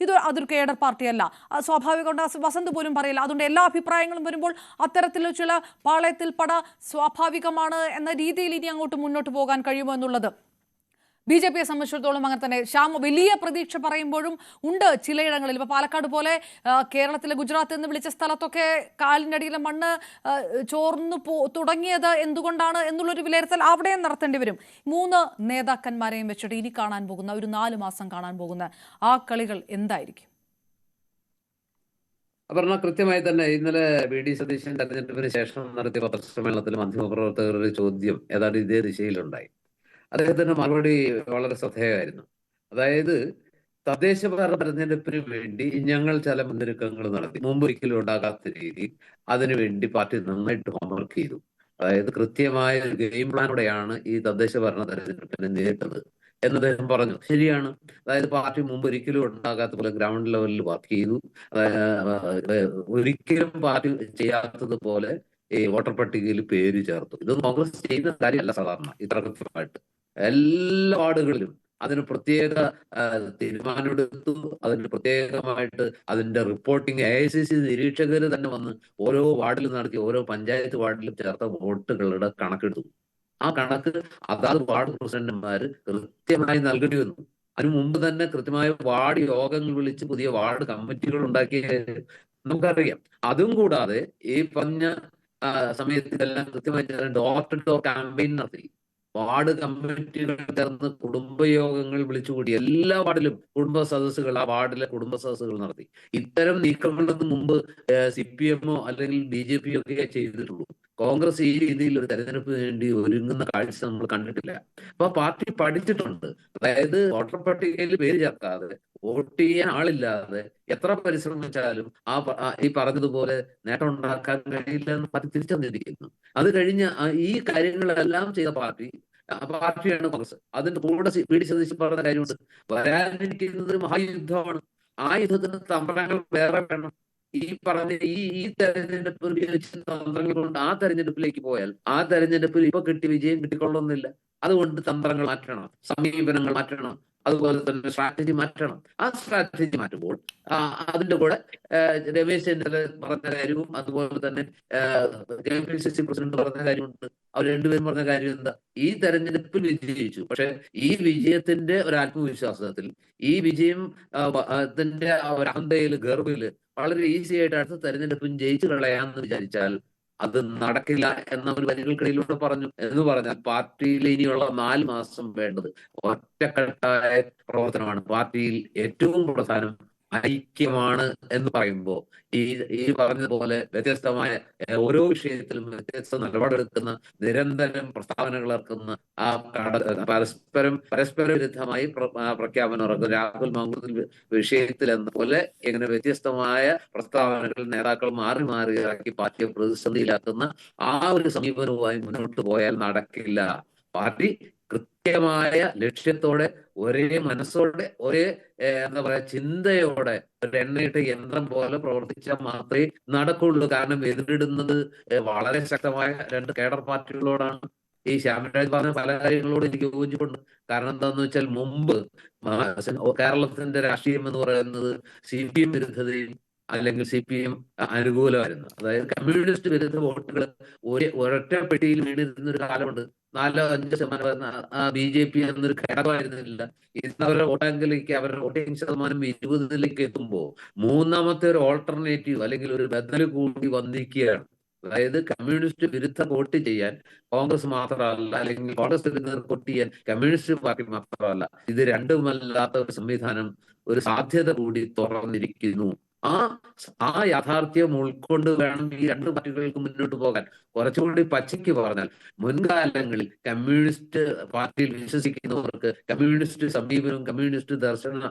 S1: അതൊരു കേഡർ പാർട്ടിയല്ല. സ്വാഭാവികമുണ്ട്, വസന്ത് പോലും പറയില്ല. അതുകൊണ്ട് എല്ലാ അഭിപ്രായങ്ങളും വരുമ്പോൾ അത്തരത്തിലുള്ള ചില പാളയത്തിൽ പട സ്വാഭാവികമാണ് എന്ന രീതിയിൽ ഇനി അങ്ങോട്ട് മുന്നോട്ട് പോകാൻ കഴിയുമോ എന്നുള്ളത് BJP-യെ സംബന്ധിച്ചിടത്തോളം അങ്ങനെ തന്നെ. ശ്യാം, വലിയ പ്രതീക്ഷ പറയുമ്പോഴും ഉണ്ട് ചിലയിടങ്ങളിൽ. ഇപ്പോൾ പാലക്കാട് പോലെ കേരളത്തിലെ ഗുജറാത്ത് എന്ന് വിളിച്ച സ്ഥലത്തൊക്കെ കാലിൻ്റെ അടിയിലെ മണ്ണ് ചോർന്നു തുടങ്ങിയത് എന്തുകൊണ്ടാണ് എന്നുള്ളൊരു വിലയിരുത്തൽ അവിടെയും നടത്തേണ്ടി വരും. 3 നേതാക്കന്മാരെയും വെച്ചിട്ട് ഇനി കാണാൻ പോകുന്ന, ഒരു 4 മാസം കാണാൻ പോകുന്ന ആ കളികൾ എന്തായിരിക്കും?
S3: പറഞ്ഞ കൃത്യമായി തന്നെ ഇന്നലെ വി.ഡി. സതീശൻ തെരഞ്ഞെടുപ്പിന് ശേഷം നടത്തിയ പത്രസമ്മേളനത്തിൽ മാധ്യമപ്രവർത്തകരുടെ ചോദ്യം ഏതാണ്ട് ഇതേ ദിശയിലുണ്ടായി. അദ്ദേഹത്തിന്റെ മറുപടി വളരെ ശ്രദ്ധേയമായിരുന്നു. അതായത്, തദ്ദേശ ഭരണ തെരഞ്ഞെടുപ്പിന് വേണ്ടി ഞങ്ങൾ ചില മുന്നൊരുക്കങ്ങൾ നടത്തി, മുമ്പൊരിക്കലും ഉണ്ടാകാത്ത രീതിയിൽ. അതിനുവേണ്ടി പാർട്ടി നന്നായിട്ട് ഹോംവർക്ക് ചെയ്തു. അതായത് കൃത്യമായ ഒരു ഗെയിം പ്ലാനോടെയാണ് ഈ തദ്ദേശ ഭരണ തെരഞ്ഞെടുപ്പിനെ നേരിട്ടത് എന്ന് അദ്ദേഹം പറഞ്ഞു. ശരിയാണ്. അതായത് പാർട്ടി മുമ്പ് ഒരിക്കലും ഉണ്ടാകാത്ത പോലെ ഗ്രൗണ്ട് ലെവലിൽ വർക്ക് ചെയ്തു. ഒരിക്കലും പാർട്ടി ചെയ്യാത്തതുപോലെ ഈ വോട്ടർ പട്ടികയിൽ പേര് ചേർത്തു. ഇത് കോൺഗ്രസ് ചെയ്യുന്ന കാര്യമല്ല സാധാരണ ഇത്ര കൃത്യമായിട്ട്. എല്ലാ വാർഡുകളിലും അതിന് പ്രത്യേക തീരുമാനമെടുത്തു. അതിന് പ്രത്യേകമായിട്ട് അതിന്റെ റിപ്പോർട്ടിങ് AICC നിരീക്ഷകർ തന്നെ വന്ന് ഓരോ വാർഡിലും നടത്തി, ഓരോ പഞ്ചായത്ത് വാർഡിലും ചേർത്ത വോട്ടുകളുടെ കണക്കെടുത്തു. ആ കണക്ക് അതാത് വാർഡ് പ്രസിഡന്റുമാർ കൃത്യമായി നൽകേണ്ടി വന്നു. അതിനു മുമ്പ് തന്നെ കൃത്യമായ വാർഡ് യോഗങ്ങൾ വിളിച്ച് പുതിയ വാർഡ് കമ്മിറ്റികൾ ഉണ്ടാക്കിയ നമുക്കറിയാം. അതും കൂടാതെ ഈ പറഞ്ഞ സമയത്തെല്ലാം കൃത്യമായി ഡോർ ടു ഡോർ ക്യാമ്പയിൻ നടത്തി. വാർഡ് കമ്മിറ്റികൾ ചേർന്ന് കുടുംബയോഗങ്ങൾ വിളിച്ചുകൂടി എല്ലാ വാർഡിലും കുടുംബ സദസ്സുകൾ, ആ വാർഡിലെ കുടുംബ സദസ്സുകൾ നടത്തി. ഇത്തരം നീക്കങ്ങളൊന്നും മുമ്പ് CPM-ഓ അല്ലെങ്കിൽ BJP-യോ ഒക്കെ ചെയ്തിട്ടുള്ളൂ. കോൺഗ്രസ് ഈ രീതിയിൽ ഒരു തെരഞ്ഞെടുപ്പിന് വേണ്ടി ഒരുങ്ങുന്ന കാഴ്ച നമ്മൾ കണ്ടിട്ടില്ല. അപ്പൊ പാർട്ടി പഠിച്ചിട്ടുണ്ട്. അതായത് വോട്ടർ പട്ടികയിൽ പേര് ചേർക്കാതെ, വോട്ട് ചെയ്യാൻ ആളില്ലാതെ എത്ര പരിശ്രമിച്ചാലും ഈ പറഞ്ഞതുപോലെ നേട്ടം ഉണ്ടാക്കാൻ കഴിയില്ല എന്ന് പാർട്ടി തിരിച്ചറിഞ്ഞിരിക്കുന്നു. അത് കഴിഞ്ഞ് ഈ കാര്യങ്ങളെല്ലാം ചെയ്ത പാർട്ടിയാണ് കോൺഗ്രസ്. അതിന്റെ കൂടെ പി.ഡി. സതീശൻ പറഞ്ഞ കാര്യമുണ്ട്, വരാനിരിക്കുന്നത് ഒരു മഹായുദ്ധമാണ്. ആ യുദ്ധത്തിന് തന്ത്രങ്ങൾ വേറെ വേണം. ഈ പറഞ്ഞ ഈ തെരഞ്ഞെടുപ്പ് ഉപയോഗിച്ച തന്ത്രങ്ങൾ കൊണ്ട് ആ തെരഞ്ഞെടുപ്പിലേക്ക് പോയാൽ ആ തെരഞ്ഞെടുപ്പിൽ ഇപ്പൊ കിട്ടിയ വിജയം കിട്ടിക്കൊള്ളുന്നില്ല. അതുകൊണ്ട് തന്ത്രങ്ങൾ മാറ്റണം, സമീപനങ്ങൾ മാറ്റണം, അതുപോലെ തന്നെ സ്ട്രാറ്റജി മാറ്റണം. ആ സ്ട്രാറ്റജി മാറ്റുമ്പോൾ അതിന്റെ കൂടെ രമേശ് ചെന്നിത്തല പറഞ്ഞ കാര്യവും അതുപോലെ തന്നെ KPCC പ്രസിഡന്റ് പറഞ്ഞ കാര്യമുണ്ട്. അവർ രണ്ടുപേരും പറഞ്ഞ കാര്യം എന്താ? ഈ തെരഞ്ഞെടുപ്പിൽ വിജയിച്ചു, പക്ഷെ ഈ വിജയത്തിന്റെ ഒരു ആത്മവിശ്വാസത്തിൽ, ഈ വിജയം ത്തിന്റെ ഒരു അഹന്തയില്, ഗർവില് വളരെ ഈസി ആയിട്ട് അടുത്ത തെരഞ്ഞെടുപ്പും ജയിച്ചു കളയാന്ന് വിചാരിച്ചാൽ അത് നടക്കില്ല എന്ന ഒരു വരികൾക്കിടയിലൂടെ പറഞ്ഞു. എന്ന് പറഞ്ഞാൽ പാർട്ടിയിൽ ഇനിയുള്ള 4 മാസം വേണ്ടത് ഒറ്റക്കെട്ടായ പ്രവർത്തനമാണ്. പാർട്ടിയിൽ ഏറ്റവും പ്രധാനം ഐക്യമാണ് എന്ന് പറയുമ്പോൾ ഈ പറഞ്ഞതുപോലെ വ്യത്യസ്തമായ ഓരോ വിഷയത്തിലും വ്യത്യസ്ത നിലപാടെടുക്കുന്ന, നിരന്തരം പ്രസ്താവനകൾ ഇറക്കുന്ന, പരസ്പര വിരുദ്ധമായി പ്രഖ്യാപനം ഇറക്കുന്ന രാഹുൽ മാങ്കൂട്ടത്തിൽ വിഷയത്തിൽ എന്ന പോലെ ഇങ്ങനെ വ്യത്യസ്തമായ പ്രസ്താവനകൾ നേതാക്കൾ മാറി മാറി ഇറക്കി പാർട്ടിയെ പ്രതിസന്ധിയിലാക്കുന്ന ആ ഒരു സമീപനവുമായി മുന്നോട്ട് പോയാൽ നടക്കില്ല. പാർട്ടി കൃത്യമായ ലക്ഷ്യത്തോടെ, ഒരേ മനസ്സോടെ, ഒരേ എന്താ പറയാ ചിന്തയോടെ ഒരു എണ്ണയിട്ട യന്ത്രം പോലെ പ്രവർത്തിച്ചാൽ മാത്രമേ നടക്കുള്ളൂ. കാരണം എതിരിടുന്നത് വളരെ ശക്തമായ 2 കേഡർ പാർട്ടികളോടാണ്. ഈ ശ്യാമരാജ് പറഞ്ഞ പല കാര്യങ്ങളോട് എനിക്ക് യോജിപ്പുണ്ട്. കാരണം എന്താന്ന് വെച്ചാൽ, മുമ്പ് കേരളത്തിന്റെ രാഷ്ട്രീയം എന്ന് പറയുന്നത് CPM വിരുദ്ധതയും അല്ലെങ്കിൽ CPM അനുകൂലമായിരുന്നു. അതായത് കമ്മ്യൂണിസ്റ്റ് വിരുദ്ധ വോട്ടുകൾ ഒരൊറ്റ പെട്ടിയിൽ വീണിരുന്ന ഒരു കാലമുണ്ട്. 4-5% BJP എന്നൊരു ഘടകമായിരുന്നില്ല. ഇന്ന് അവരുടെ വോട്ടാങ്കിലേക്ക്, അവരുടെ വോട്ടിംഗ് ശതമാനം 20% എത്തുമ്പോൾ മൂന്നാമത്തെ ഒരു ഓൾട്ടർനേറ്റീവ് അല്ലെങ്കിൽ ഒരു ബദൽ കൂടി വന്നിരിക്കുകയാണ്. അതായത് കമ്മ്യൂണിസ്റ്റ് വിരുദ്ധ വോട്ട് ചെയ്യാൻ കോൺഗ്രസ് മാത്രമല്ല, അല്ലെങ്കിൽ കോൺഗ്രസ് വിരുദ്ധ വോട്ട് ചെയ്യാൻ കമ്മ്യൂണിസ്റ്റ് പാർട്ടി മാത്രമല്ല, ഇത് രണ്ടുമല്ലാത്ത ഒരു സംവിധാനം, ഒരു സാധ്യത കൂടി തുറന്നിരിക്കുന്നു. ആ യാഥാർത്ഥ്യം ഉൾക്കൊണ്ട് വേണം ഈ 2 പാർട്ടികൾക്ക് മുന്നോട്ട് പോകാൻ. കുറച്ചുകൂടി പച്ചയ്ക്ക് പറഞ്ഞാൽ, മുൻകാലങ്ങളിൽ കമ്മ്യൂണിസ്റ്റ് പാർട്ടിയിൽ വിശ്വസിക്കുന്നവർക്ക് കമ്മ്യൂണിസ്റ്റ് സമീപനവും കമ്മ്യൂണിസ്റ്റ് ദർശന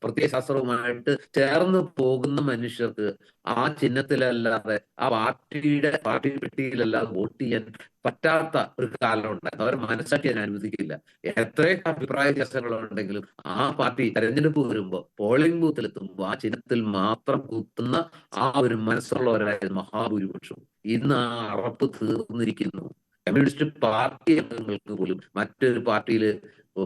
S3: പ്രത്യയശാസ്ത്രവുമായിട്ട് ചേർന്ന് പോകുന്ന മനുഷ്യർക്ക് ആ ചിഹ്നത്തിലല്ലാതെ, ആ പാർട്ടി പെട്ടിയിലല്ലാതെ വോട്ട് ചെയ്യാൻ പറ്റാത്ത ഒരു കാലം ഉണ്ടായിരുന്നു. അവർ മനസ്സാക്കി അനുവദിക്കില്ല. എത്രയൊക്കെ അഭിപ്രായ വ്യത്യാസങ്ങളുണ്ടെങ്കിലും ആ പാർട്ടി തെരഞ്ഞെടുപ്പ് വരുമ്പോൾ, പോളിംഗ് ബൂത്തിലെത്തുമ്പോൾ ആ ചിഹ്നത്തിൽ മാത്രം കുത്തുന്ന ആ ഒരു മനസ്സുള്ളവരായിരുന്നു മഹാഭൂരിപക്ഷവും. ഇന്ന് ആ അറപ്പ് തീർന്നിരിക്കുന്നു. കമ്മ്യൂണിസ്റ്റ് പാർട്ടി അംഗങ്ങൾക്ക് പോലും മറ്റൊരു പാർട്ടിയിൽ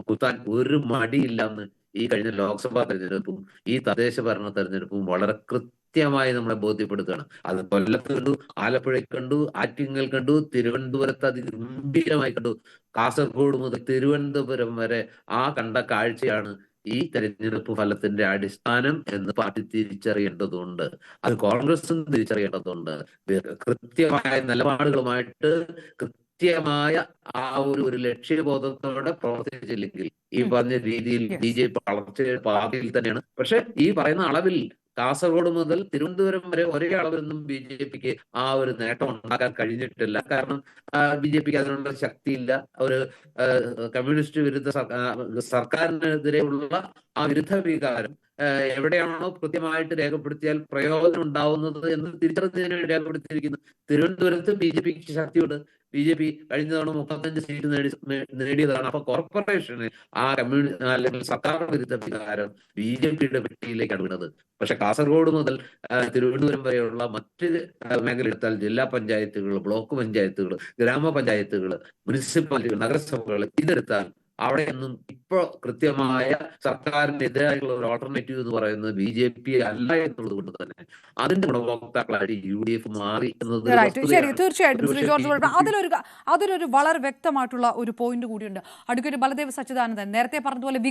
S3: കുത്താൻ ഒരു മടിയില്ലെന്ന് ഈ കഴിഞ്ഞ ലോക്സഭാ തെരഞ്ഞെടുപ്പും ഈ തദ്ദേശ ഭരണ തെരഞ്ഞെടുപ്പും വളരെ കൃത്യമായി നമ്മളെ ബോധ്യപ്പെടുത്തുകയാണ്. അത് കൊല്ലത്ത് കണ്ടു, ആലപ്പുഴയിൽ കണ്ടു, ആറ്റിങ്ങൽ കണ്ടു, തിരുവനന്തപുരത്ത് അതിഗംഭീരമായി കണ്ടു. കാസർഗോഡ് മുതൽ തിരുവനന്തപുരം വരെ ആ കണ്ട കാഴ്ചയാണ് ഈ തെരഞ്ഞെടുപ്പ് ഫലത്തിന്റെ അടിസ്ഥാനം എന്ന് പാർട്ടി തിരിച്ചറിയേണ്ടതുണ്ട്. അത് കോൺഗ്രസും തിരിച്ചറിയേണ്ടതുണ്ട്. കൃത്യമായ നിലപാടുകളുമായിട്ട്, കൃത്യമായ ആ ഒരു ലക്ഷ്യബോധത്തോടെ പ്രവർത്തിച്ചില്ലെങ്കിൽ ഈ പറഞ്ഞ രീതിയിൽ BJP വളർച്ചയുടെ പാതയിൽ തന്നെയാണ്. പക്ഷെ ഈ പറയുന്ന അളവിൽ കാസർഗോഡ് മുതൽ തിരുവനന്തപുരം വരെ ഒരേ അളവിലൊന്നും BJPക്ക് ആ ഒരു നേട്ടം ഉണ്ടാക്കാൻ കഴിഞ്ഞിട്ടില്ല. കാരണം BJPക്ക് അതിനുള്ള ശക്തിയില്ല. ഒരു കമ്മ്യൂണിസ്റ്റ് വിരുദ്ധ സർക്കാരിനെതിരെയുള്ള ആ വിരുദ്ധ വികാരം എവിടെയാണോ കൃത്യമായിട്ട് രേഖപ്പെടുത്തിയാൽ പ്രയോജനം ഉണ്ടാവുന്നത് എന്ന് തിരിച്ചറിഞ്ഞതിന് രേഖപ്പെടുത്തിയിരിക്കുന്നു. തിരുവനന്തപുരത്ത് BJPക്ക് ശക്തിയുണ്ട്. BJP കഴിഞ്ഞ തവണ 35 സീറ്റ് നേടിയതാണ്. അപ്പൊ കോർപ്പറേഷന് ആ അല്ലെങ്കിൽ സർക്കാർ വിരുദ്ധ വികാരം BJPയുടെ പെട്ടിയിലേക്കാണ് വീണത്. പക്ഷെ കാസർഗോഡ് മുതൽ തിരുവനന്തപുരം വരെയുള്ള മറ്റ് മേഖല എടുത്താൽ, ജില്ലാ പഞ്ചായത്തുകൾ, ബ്ലോക്ക് പഞ്ചായത്തുകൾ, ഗ്രാമപഞ്ചായത്തുകൾ, മുനിസിപ്പാലിറ്റികൾ, നഗരസഭകൾ, ഇതെടുത്താൽ അവിടെയൊന്നും ഇപ്പോൾ കൃത്യമായ സർക്കാരിനെതിരായിട്ടുള്ള ഒരു ഓൾട്ടർനേറ്റീവ് എന്ന് പറയുന്നത് BJP അല്ല എന്നുള്ളത് കൊണ്ട് തന്നെ അതിന്റെ ഗുണഭോക്താക്കളായിട്ട് UDF മാറി എന്നത്.
S1: ശരി, തീർച്ചയായിട്ടും ശ്രീ ജോർജ് അതിലൊരു വളരെ വ്യക്തമായിട്ടുള്ള ഒരു പോയിന്റ് കൂടിയുണ്ട്. അഡ്വക്കേറ്റ് ബലദേവ് സച്ചിദാനന്ദൻ നേരത്തെ പറഞ്ഞതുപോലെ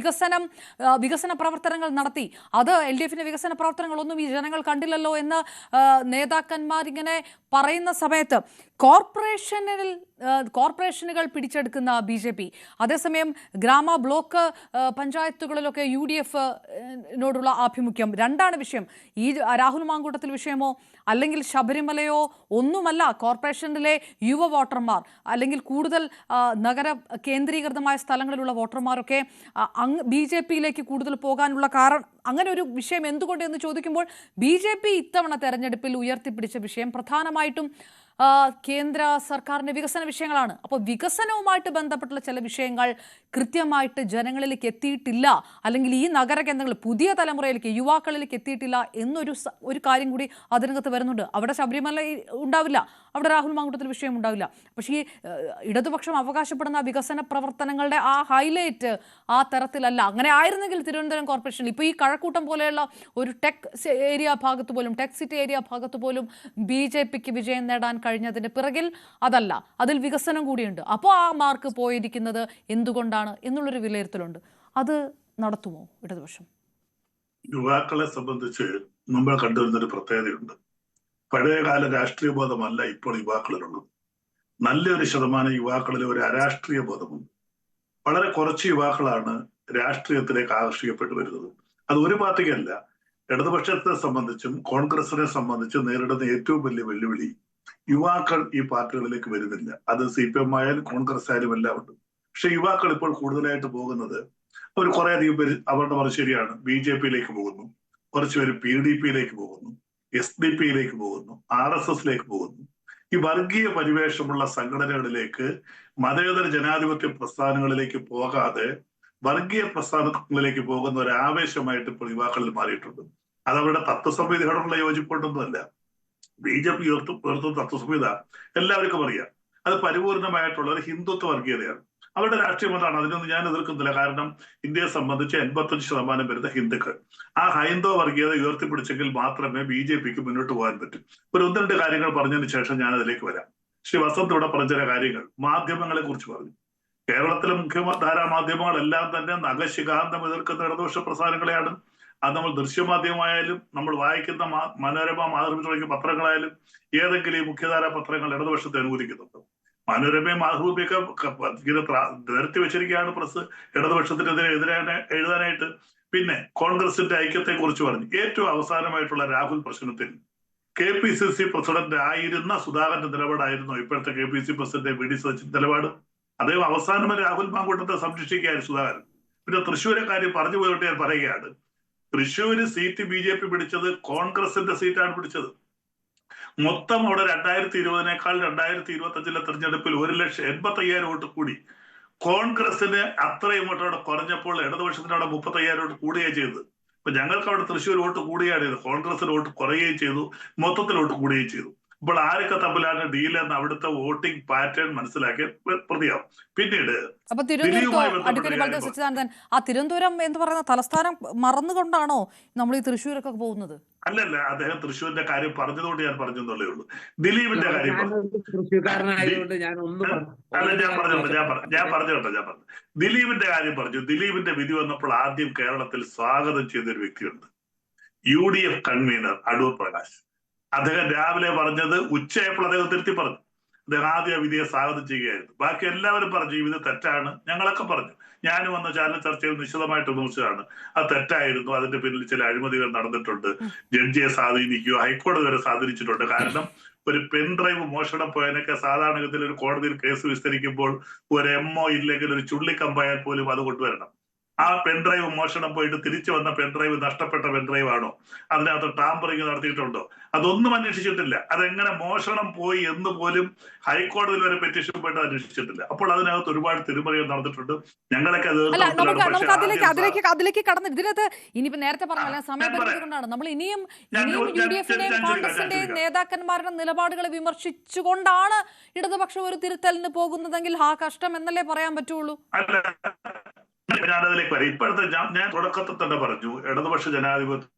S1: വികസന പ്രവർത്തനങ്ങൾ നടത്തി, അത് LDFന്റെ വികസന പ്രവർത്തനങ്ങളൊന്നും ഈ ജനങ്ങൾ കണ്ടില്ലല്ലോ എന്ന് നേതാക്കന്മാരിങ്ങനെ പറയുന്ന സമയത്ത്, കോർപ്പറേഷനിൽ കോർപ്പറേഷനുകൾ പിടിച്ചെടുക്കുന്ന BJP, അതേസമയം ഗ്രാമ ബ്ലോക്ക് പഞ്ചായത്തുകളിലൊക്കെ UDF-നോടുള്ള ആഭിമുഖ്യം. രണ്ടാണ് വിഷയം. ഈ രാഹുൽ മാങ്കൂട്ടത്തിൽ വിഷയമോ അല്ലെങ്കിൽ ശബരിമലയോ ഒന്നുമല്ല. കോർപ്പറേഷനിലെ യുവ വോട്ടർമാർ അല്ലെങ്കിൽ കൂടുതൽ നഗര കേന്ദ്രീകൃതമായ സ്ഥലങ്ങളിലുള്ള വോട്ടർമാരൊക്കെ BJP-യിലേക്ക് കൂടുതൽ പോകാനുള്ള കാരണം, അങ്ങനെ ഒരു വിഷയം എന്തുകൊണ്ട് എന്ന് ചോദിക്കുമ്പോൾ BJP ഇത്തവണ തെരഞ്ഞെടുപ്പിൽ ഉയർത്തിപ്പിടിച്ച വിഷയം പ്രധാനമായിട്ടും കേന്ദ്ര സർക്കാരിന്റെ വികസന വിഷയങ്ങളാണ്. അപ്പോൾ വികസനവുമായിട്ട് ബന്ധപ്പെട്ടുള്ള ചില വിഷയങ്ങൾ കൃത്യമായിട്ട് ജനങ്ങളിലേക്ക് എത്തിയിട്ടില്ല, അല്ലെങ്കിൽ ഈ നഗര കേന്ദ്രങ്ങളിൽ പുതിയ തലമുറയിലേക്ക് യുവാക്കളിലേക്ക് എത്തിയിട്ടില്ല എന്നൊരു കാര്യം കൂടി അതിനകത്ത് വരുന്നുണ്ട്. അവിടെ ശബരിമല ഉണ്ടാവില്ല, അവിടെ രാഹുൽ മാങ്കൂട്ടത്തിൽ വിഷയം ഉണ്ടാവില്ല. പക്ഷേ ഈ ഇടതുപക്ഷം അവകാശപ്പെടുന്ന വികസന പ്രവർത്തനങ്ങളുടെ ആ ഹൈലൈറ്റ് ആ തരത്തിലല്ല. അങ്ങനെ ആയിരുന്നെങ്കിൽ തിരുവനന്തപുരം കോർപ്പറേഷനിൽ ഇപ്പോൾ ഈ കഴക്കൂട്ടം പോലെയുള്ള ഒരു ടെക് ഏരിയ ഭാഗത്ത് പോലും, ടെക് സിറ്റി ഏരിയ ഭാഗത്ത് പോലും BJP-ക്ക് വിജയം നേടാൻ കഴിഞ്ഞതിന്റെ പിറകിൽ അതല്ല, അതിൽ വികസനം കൂടിയുണ്ട്. അപ്പോൾ ആ മാർക്ക് പോയിരിക്കുന്നത് എന്തുകൊണ്ടാണ് എന്നുള്ളൊരു വിലയിരുത്തലുണ്ട്. അത് നടത്തുമോ ഇടതുപക്ഷം?
S2: യുവാക്കളെ സംബന്ധിച്ച് നമ്മൾ കണ്ടുവരുന്നൊരു പ്രത്യേകതയുണ്ട്. പഴയകാല രാഷ്ട്രീയ ബോധമല്ല ഇപ്പോൾ യുവാക്കളിലുള്ളത്. നല്ലൊരു ശതമാനം യുവാക്കളിൽ ഒരു അരാഷ്ട്രീയ ബോധമുണ്ട്. വളരെ കുറച്ച് യുവാക്കളാണ് രാഷ്ട്രീയത്തിലേക്ക് ആകർഷിക്കപ്പെട്ടു വരുന്നത്. അത് ഒരു പാർട്ടിക്കല്ല, ഇടതുപക്ഷത്തെ സംബന്ധിച്ചും കോൺഗ്രസിനെ സംബന്ധിച്ചും നേരിടുന്ന ഏറ്റവും വലിയ വെല്ലുവിളി യുവാക്കൾ ഈ പാർട്ടികളിലേക്ക് വരുന്നില്ല. അത് CPM ആയാലും കോൺഗ്രസ് ആയാലും എല്ലാം ഉണ്ട്. പക്ഷെ യുവാക്കൾ ഇപ്പോൾ കൂടുതലായിട്ട് പോകുന്നത്, ഒരു കുറേയധികം പേര് അവരുടെ പറഞ്ഞ ശരിയാണ്, BJP-യിലേക്ക് പോകുന്നു, കുറച്ചുപേര് PDP-യിലേക്ക് പോകുന്നു, SDP-യിലേക്ക് പോകുന്നു, RSS-ലേക്ക് പോകുന്നു. ഈ വർഗീയ പരിവേഷമുള്ള സംഘടനകളിലേക്ക്, മതേതര ജനാധിപത്യ പ്രസ്ഥാനങ്ങളിലേക്ക് പോകാതെ വർഗീയ പ്രസ്ഥാനങ്ങളിലേക്ക് പോകുന്ന ഒരു ആവേശമായിട്ട് ഇപ്പോൾ യുവാക്കളിൽ മാറിയിട്ടുണ്ട്. അത് അവരുടെ തത്വസംഹിതയോടുള്ള യോജിപ്പൊട്ടൊന്നുമല്ല. BJP ഉയർത്തുന്ന തത്വസംഹിത എല്ലാവർക്കും അറിയാം. അത് പരിപൂർണമായിട്ടുള്ള ഒരു ഹിന്ദുത്വ വർഗീയതയാണ്. അവരുടെ രാഷ്ട്രീയം അതാണ്. അതിനൊന്നും ഞാൻ എതിർക്കുന്നില്ല. കാരണം ഇന്ത്യയെ സംബന്ധിച്ച് 85% വരുന്ന ഹിന്ദുക്കൾ. ആ ഹൈന്ദവ വർഗീയത ഉയർത്തിപ്പിടിച്ചെങ്കിൽ മാത്രമേ BJP-ക്ക് മുന്നോട്ട് പോകാൻ പറ്റൂ. ഒരു 1-2 കാര്യങ്ങൾ പറഞ്ഞതിന് ശേഷം ഞാൻ അതിലേക്ക് വരാം. ശ്രീ വസന്ത് ഇവിടെ പറഞ്ഞ ചില കാര്യങ്ങൾ മാധ്യമങ്ങളെ കുറിച്ച് പറഞ്ഞു. കേരളത്തിലെ മുഖ്യധാരാ മാധ്യമങ്ങളെല്ലാം തന്നെ നഖശിഖാന്തം എതിർക്കുന്ന ഇടതുപക്ഷ പ്രസ്ഥാനങ്ങളെയാണ്. അത് നമ്മൾ ദൃശ്യമാധ്യമമായാലും നമ്മൾ വായിക്കുന്ന മനോരമ, മാതൃഭൂമി തുടങ്ങിയ പത്രങ്ങളായാലും ഏതെങ്കിലും ഈ മുഖ്യധാരാ പത്രങ്ങൾ ഇടതുപക്ഷത്തെ അനുകൂലിക്കുന്നുണ്ടോ? മനോരമയും മാതൃഭൂമിയൊക്കെ ഇങ്ങനെ നിരത്തി വെച്ചിരിക്കുകയാണ് പ്രസ് ഇടതുപക്ഷത്തിനെതിരെ എഴുതാനായിട്ട്. പിന്നെ കോൺഗ്രസിന്റെ ഐക്യത്തെ കുറിച്ച് പറഞ്ഞു. ഏറ്റവും അവസാനമായിട്ടുള്ള രാഹുൽ പ്രശ്നത്തിൽ KPCC പ്രസിഡന്റ് ആയിരുന്ന സുധാകരന്റെ നിലപാടായിരുന്നു ഇപ്പോഴത്തെ KPCC പ്രസിഡന്റ് VD സതീശന്റെ നിലപാട്. അദ്ദേഹം അവസാനം രാഹുൽ മാങ്കൂട്ടത്തെ സംരക്ഷിക്കുകയായിരുന്നു സുധാകരൻ. പിന്നെ തൃശ്ശൂരെ കാര്യം പറഞ്ഞു പോയിട്ട് ഞാൻ പറയുകയാണ്, തൃശ്ശൂര് സീറ്റ് BJP പിടിച്ചത് കോൺഗ്രസിന്റെ സീറ്റാണ് പിടിച്ചത്. മൊത്തം അവിടെ 2020-നേക്കാൾ 2025-ലെ തെരഞ്ഞെടുപ്പിൽ 1,85,000 വോട്ട് കൂടി. കോൺഗ്രസിന് അത്രയും വോട്ട് അവിടെ കുറഞ്ഞപ്പോൾ ഇടതുപക്ഷത്തിന് അവിടെ 35,000 വോട്ട് കൂടുകയാണ് ചെയ്തത്. അപ്പൊ ഞങ്ങൾക്ക് അവിടെ തൃശ്ശൂർ വോട്ട് കൂടുകയാണ് ചെയ്തത്, കോൺഗ്രസിന് വോട്ട് കുറയുകയും ചെയ്തു, മൊത്തത്തിൽ വോട്ട് കൂടുകയും ചെയ്തു. ഇപ്പോൾ ആരൊക്കെ തമ്മിലാണ് ഡീൽ എന്ന് അവിടുത്തെ വോട്ടിംഗ് പാറ്റേൺ മനസ്സിലാക്കിയ പ്രതിയാവും. പിന്നീട്
S1: അപ്പൊ സച്ചിദാനന്ദൻ, ആ തിരുവനന്തപുരം എന്ന് പറയുന്ന തലസ്ഥാനം മറന്നുകൊണ്ടാണോ നമ്മൾ ഈ തൃശ്ശൂരൊക്കെ പോകുന്നത്?
S2: അല്ലല്ല, അദ്ദേഹം തൃശ്ശൂരിന്റെ കാര്യം പറഞ്ഞതുകൊണ്ട് ഞാൻ പറഞ്ഞെന്നുള്ളേ ഉള്ളൂ. ദിലീപിന്റെ കാര്യം ഞാൻ പറഞ്ഞു. ദിലീപിന്റെ കാര്യം പറഞ്ഞു. ദിലീപിന്റെ വിധി വന്നപ്പോൾ ആദ്യം കേരളത്തിൽ സ്വാഗതം ചെയ്തൊരു വ്യക്തിയുണ്ട്, UDF കൺവീനർ അടൂർ പ്രകാശ്. അദ്ദേഹം രാവിലെ പറഞ്ഞത് ഉച്ചയായപ്പോൾ അദ്ദേഹം തിരുത്തി പറഞ്ഞു. അദ്ദേഹം ആദ്യം വിധിയെ സ്വാഗതം ചെയ്യുകയായിരുന്നു. ബാക്കി എല്ലാവരും പറഞ്ഞു ഈ വിധി തെറ്റാണ്. ഞങ്ങളൊക്കെ പറഞ്ഞു. ഞാനും വന്ന ചാനൽ ചർച്ചയിൽ നിശ്ചിതമായിട്ട് വിമർശിച്ചതാണ്. അത് തെറ്റായിരുന്നു, അതിന്റെ പിന്നിൽ ചില അഴിമതികൾ നടന്നിട്ടുണ്ട്, ജഡ്ജിയെ സ്വാധീനിക്കുകയോ ഹൈക്കോടതി വരെ സ്വാധീനിച്ചിട്ടുണ്ട്. കാരണം ഒരു പെൻഡ്രൈവ് മോഷണം പോയതിനൊക്കെ സാധാരണഗതിയിൽ ഒരു കോടതിയിൽ കേസ് വിസ്തരിക്കുമ്പോൾ ഒരു MO ഇല്ലെങ്കിൽ ഒരു ചുള്ളിക്കമ്പായാൽ പോലും അത് കൊണ്ടുവരണം. ആ പെൻഡ്രൈവ് മോഷണം പോയിട്ട് തിരിച്ചു വന്ന പെൻഡ്രൈവ് നഷ്ടപ്പെട്ട പെൻഡ്രൈവ് ആണോ, അതിനകത്ത് ടാമ്പറിങ് നടത്തിയിട്ടുണ്ടോ, അതൊന്നും അന്വേഷിച്ചിട്ടില്ല. അതെങ്ങനെ മോഷണം പോയി എന്ന് പോലും ഹൈക്കോടതിയിൽ വരെ പെറ്റീഷൻ പോയിട്ട് അന്വേഷിച്ചിട്ടില്ല. അപ്പോൾ അതിനകത്ത് ഒരുപാട് തിരുമറികൾ നടന്നിട്ടുണ്ട്. ഞങ്ങളൊക്കെ
S1: അതിലേക്ക് കടന്ന് ഇതിനകത്ത് ഇനിയിപ്പോ നേരത്തെ പറഞ്ഞ സമയപരിധി കൊണ്ടാണ് നമ്മൾ ഇനിയും UDF-ന്റെയും കോൺഗ്രസിന്റെയും നേതാക്കന്മാരുടെ നിലപാടുകളെ വിമർശിച്ചുകൊണ്ടാണ് ഇടതുപക്ഷം ഒരു തിരുത്തലിന് പോകുന്നതെങ്കിൽ ആ കഷ്ടം എന്നല്ലേ പറയാൻ പറ്റുള്ളൂ.
S2: ഞാനതിലേക്ക് വരാം. ഇപ്പോഴത്തെ ഞാൻ തുടക്കത്തിൽ തന്നെ പറഞ്ഞു, ഇടതുപക്ഷ ജനാധിപത്യം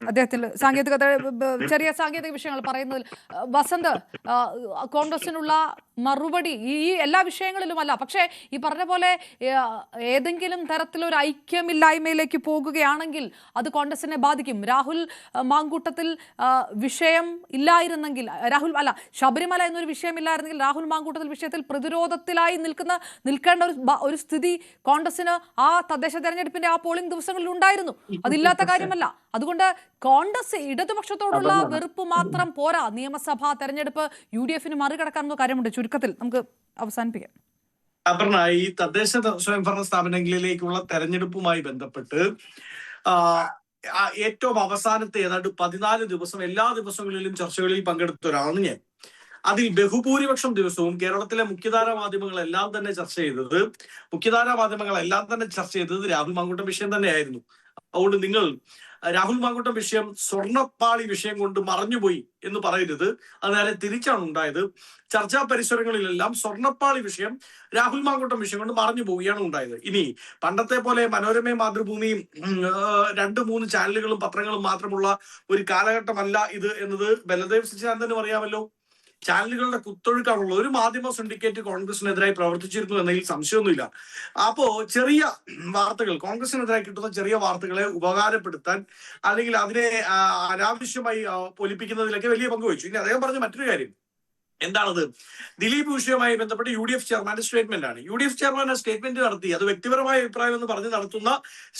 S1: അദ്ദേഹത്തിൽ ചെറിയ സാങ്കേതിക വിഷയങ്ങൾ പറയുന്നതിൽ വസന്ത്, കോൺഗ്രസിനുള്ള മറുപടി ഈ എല്ലാ വിഷയങ്ങളിലുമല്ല. പക്ഷേ ഈ പറഞ്ഞ പോലെ ഏതെങ്കിലും തരത്തിലൊരു ഐക്യമില്ലായ്മയിലേക്ക് പോകുകയാണെങ്കിൽ അത് കോൺഗ്രസിനെ ബാധിക്കും. രാഹുൽ മാങ്കൂട്ടത്തിൽ വിഷയം ഇല്ലായിരുന്നെങ്കിൽ, ശബരിമല എന്നൊരു വിഷയമില്ലായിരുന്നെങ്കിൽ രാഹുൽ മാങ്കൂട്ടത്തിൽ വിഷയത്തിൽ പ്രതിരോധത്തിലായി നിൽക്കേണ്ട ഒരു സ്ഥിതി കോൺഗ്രസിന് ആ തദ്ദേശ തെരഞ്ഞെടുപ്പിന്റെ ആ പോളിംഗ് ദിവസങ്ങളിൽ ഉണ്ടായിരുന്നു. അതില്ലാത്ത കാര്യമല്ല. അതുകൊണ്ട് കോൺഗ്രസ് ഇടതുപക്ഷത്തോടുള്ള വെറുപ്പ് മാത്രം പോരാ. നിയമസഭാ തെരഞ്ഞെടുപ്പ് UDF മറികടക്കാനുള്ള കാര്യമുണ്ട്. ചുരുക്കത്തിൽ നമുക്ക് അവസാനിപ്പിക്കാം.
S4: അപർണ, ഈ തദ്ദേശ സ്വയംഭരണ സ്ഥാപനങ്ങളിലേക്കുള്ള തെരഞ്ഞെടുപ്പുമായി ബന്ധപ്പെട്ട് ഏറ്റവും അവസാനത്തെ ഏതാണ്ട് 14 ദിവസം എല്ലാ ദിവസങ്ങളിലും ചർച്ചകളിൽ പങ്കെടുത്ത ഒരാളാണ് ഞാൻ. അതിൽ ബഹുഭൂരിപക്ഷം ദിവസവും കേരളത്തിലെ മുഖ്യധാരാ മാധ്യമങ്ങളെല്ലാം തന്നെ ചർച്ച ചെയ്തത് രാഹുൽ മാങ്കൂട്ടം വിഷയം തന്നെയായിരുന്നു. അതുകൊണ്ട് നിങ്ങൾ രാഹുൽ മാങ്കൂട്ടം വിഷയം സ്വർണ്ണപ്പാളി വിഷയം കൊണ്ട് മറഞ്ഞുപോയി എന്ന് പറയരുത്. അത് നേരെ തിരിച്ചാണ് ഉണ്ടായത്. ചർച്ചാ പരിസരങ്ങളിലെല്ലാം സ്വർണ്ണപ്പാളി വിഷയം രാഹുൽ മാങ്കൂട്ടം വിഷയം കൊണ്ട് മറഞ്ഞു പോവുകയാണ് ഉണ്ടായത്. ഇനി പണ്ടത്തെ പോലെ മനോരമയും മാതൃഭൂമിയും 2-3 ചാനലുകളും പത്രങ്ങളും മാത്രമുള്ള ഒരു കാലഘട്ടമല്ല ഇത് എന്നത് ബലദേവ് സച്ചിദാനന്ദനും അറിയാമല്ലോ. ചാനലുകളുടെ കുത്തൊഴുക്കാണുള്ള ഒരു മാധ്യമ സിൻഡിക്കേറ്റ് കോൺഗ്രസിനെതിരായി പ്രവർത്തിച്ചിരുന്നു എന്നതിൽ സംശയമൊന്നുമില്ല. അപ്പോ ചെറിയ വാർത്തകൾ, കോൺഗ്രസിനെതിരായി കിട്ടുന്ന ചെറിയ വാർത്തകളെ ഉപകാരപ്പെടുത്താൻ അല്ലെങ്കിൽ അതിനെ അനാവശ്യമായി പൊലിപ്പിക്കുന്നതിലൊക്കെ വലിയ പങ്ക് വഹിച്ചു. ഇനി അദ്ദേഹം പറഞ്ഞ മറ്റൊരു കാര്യം എന്താണത്? ദിലീപ് വിഷയവുമായി ബന്ധപ്പെട്ട് UDF ചെയർമാന്റെ സ്റ്റേറ്റ്മെന്റ് ആണ്. UDF ചെയർമാൻ ആ സ്റ്റേറ്റ്മെന്റ് നടത്തി. അത് വ്യക്തിപരമായ അഭിപ്രായം എന്ന് പറഞ്ഞ് നടത്തുന്ന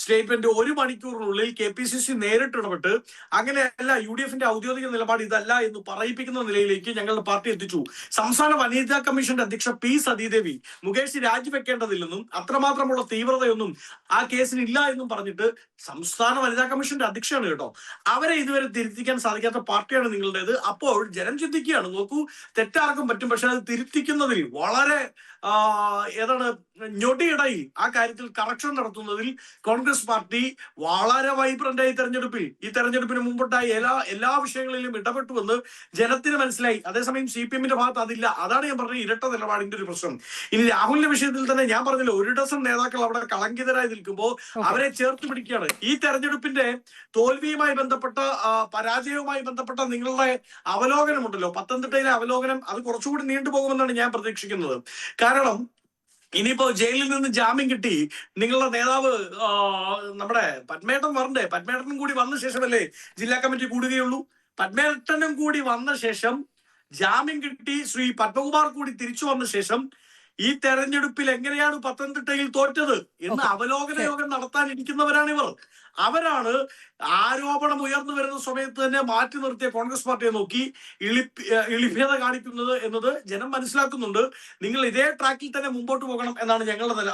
S4: സ്റ്റേറ്റ്മെന്റ് 1 മണിക്കൂറിനുള്ളിൽ KPCC നേരിട്ട് ഇടപെട്ട് അങ്ങനെയല്ല, UDFന്റെ ഔദ്യോഗിക നിലപാട് ഇതല്ല എന്ന് പറയിപ്പിക്കുന്ന നിലയിലേക്ക് ഞങ്ങളുടെ പാർട്ടി എത്തിച്ചു. സംസ്ഥാന വനിതാ കമ്മീഷന്റെ അധ്യക്ഷ P സതീദേവി മുകേഷ് രാജിവെക്കേണ്ടതില്ലെന്നും അത്രമാത്രമുള്ള തീവ്രതയൊന്നും ആ കേസിന് ഇല്ല എന്നും പറഞ്ഞിട്ട്, സംസ്ഥാന വനിതാ കമ്മീഷന്റെ അധ്യക്ഷയാണ് കേട്ടോ, അവരെ ഇതുവരെ തിരുത്തിക്കാൻ സാധിക്കാത്ത പാർട്ടിയാണ് നിങ്ങളുടേത്. അപ്പോൾ ജനം ചിന്തിക്കുകയാണ്, നോക്കൂ, തെറ്റാർക്കും പറ്റും, പക്ഷെ അത് തിരുത്തിക്കുന്നതിൽ വളരെ ഞൊടിയിടയിൽ ആ കാര്യത്തിൽ കറക്ഷൻ നടത്തുന്നതിൽ കോൺഗ്രസ് പാർട്ടി വളരെ വൈബ്രന്റായി ഈ തെരഞ്ഞെടുപ്പിന് മുമ്പോട്ടായി എല്ലാ വിഷയങ്ങളിലും ഇടപെട്ടുവെന്ന് ജനത്തിന് മനസ്സിലായി. അതേസമയം CPM-ന്റെ ഭാഗത്ത് അതില്ല. അതാണ് ഞാൻ പറഞ്ഞ ഇരട്ട നിലപാടിന്റെ ഒരു പ്രശ്നം. ഇനി രാഹുലിന്റെ വിഷയത്തിൽ തന്നെ ഞാൻ പറഞ്ഞല്ലോ, 1 ഡസൻ നേതാക്കൾ അവിടെ കളങ്കിതരായി നിൽക്കുമ്പോൾ അവരെ ചേർത്ത് പിടിക്കുകയാണ്. ഈ തെരഞ്ഞെടുപ്പിന്റെ തോൽവിയുമായി ബന്ധപ്പെട്ട പരാജയവുമായി ബന്ധപ്പെട്ട നിങ്ങളുടെ അവലോകനമുണ്ടല്ലോ, പത്തനംതിട്ടയിലെ അവലോകനം, അത് കുറച്ചുകൂടി നീണ്ടുപോകുമെന്നാണ് ഞാൻ പ്രതീക്ഷിക്കുന്നത്. കാരണം ഇനിയിപ്പോ ജയിലിൽ നിന്ന് ജാമ്യം കിട്ടി നിങ്ങളുടെ നേതാവ് നമ്മുടെ പത്മേട്ടൻ വരണ്ടേ? പത്മേട്ടനും കൂടി വന്ന ശേഷമല്ലേ ജില്ലാ കമ്മിറ്റി കൂടുകയുള്ളൂ. പത്മേട്ടനും കൂടി വന്ന ശേഷം, ജാമ്യം കിട്ടി ശ്രീ പത്മകുമാർ കൂടി തിരിച്ചു വന്ന ശേഷം ഈ തെരഞ്ഞെടുപ്പിൽ എങ്ങനെയാണ് പത്തനംതിട്ടയിൽ തോറ്റത് എന്ന് അവലോകന യോഗം നടത്താനിരിക്കുന്നവരാണ് ഇവർ. അവരാണ് ആരോപണം ഉയർന്നു വരുന്ന സമയത്ത് തന്നെ മാറ്റി നിർത്തിയ കോൺഗ്രസ് പാർട്ടിയെ നോക്കി ഇളിഭ്യത കാണിക്കുന്നത് എന്നത് ജനം മനസ്സിലാക്കുന്നുണ്ട്. നിങ്ങൾ ഇതേ ട്രാക്കിൽ തന്നെ മുമ്പോട്ട് പോകണം എന്നാണ് ഞങ്ങളുടെ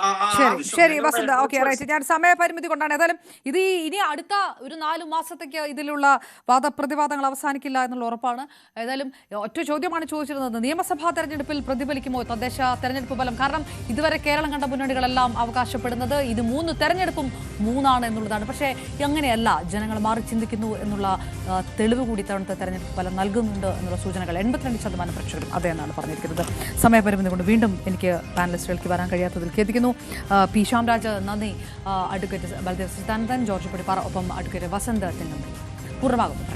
S1: ശരി വസന്ത. Okay, right. ഞാൻ സമയപരിമിതി കൊണ്ടാണ്. ഏതായാലും ഇത് ഇനി അടുത്ത ഒരു 4 മാസത്തേക്ക് ഇതിലുള്ള വാദപ്രതിവാദങ്ങൾ അവസാനിക്കില്ല എന്നുള്ള ഉറപ്പാണ്. ഏതായാലും ഒറ്റ ചോദ്യമാണ് ചോദിച്ചിരുന്നത്, നിയമസഭാ തെരഞ്ഞെടുപ്പിൽ പ്രതിഫലിക്കുമോ തദ്ദേശ തെരഞ്ഞെടുപ്പ് ഫലം? കാരണം ഇതുവരെ കേരളം കണ്ട മുന്നണികളെല്ലാം അവകാശപ്പെടുന്നത് ഇത് 3 തെരഞ്ഞെടുപ്പും 3 എന്നുള്ളതാണ്. പക്ഷേ അങ്ങനെയല്ല, ജനങ്ങൾ മാറി ചിന്തിക്കുന്നു എന്നുള്ള തെളിവ് കൂടി തവണത്തെ തെരഞ്ഞെടുപ്പ് ഫലം നൽകുന്നുണ്ട് എന്നുള്ള സൂചനകൾ 82% പ്രേക്ഷകരും അതെന്നാണ് പറഞ്ഞിരിക്കുന്നത്. സമയപരിമിതി കൊണ്ട് വീണ്ടും എനിക്ക് പാനലിസ്റ്റുകൾക്ക് വരാൻ കഴിയാത്തതിൽ ഖേദിക്കുന്നു. P. ശ്യാംരാജ് നന്ദി, അഡ്വക്കേറ്റ് ബലദേവ് സച്ചിദാനന്ദൻ, ജോർജ് പടിപ്പാറ, ഒപ്പം അഡ്വക്കേറ്റ് വസന്ത് തിന്നമ്പി. പൂർണ്ണമാകുന്നു.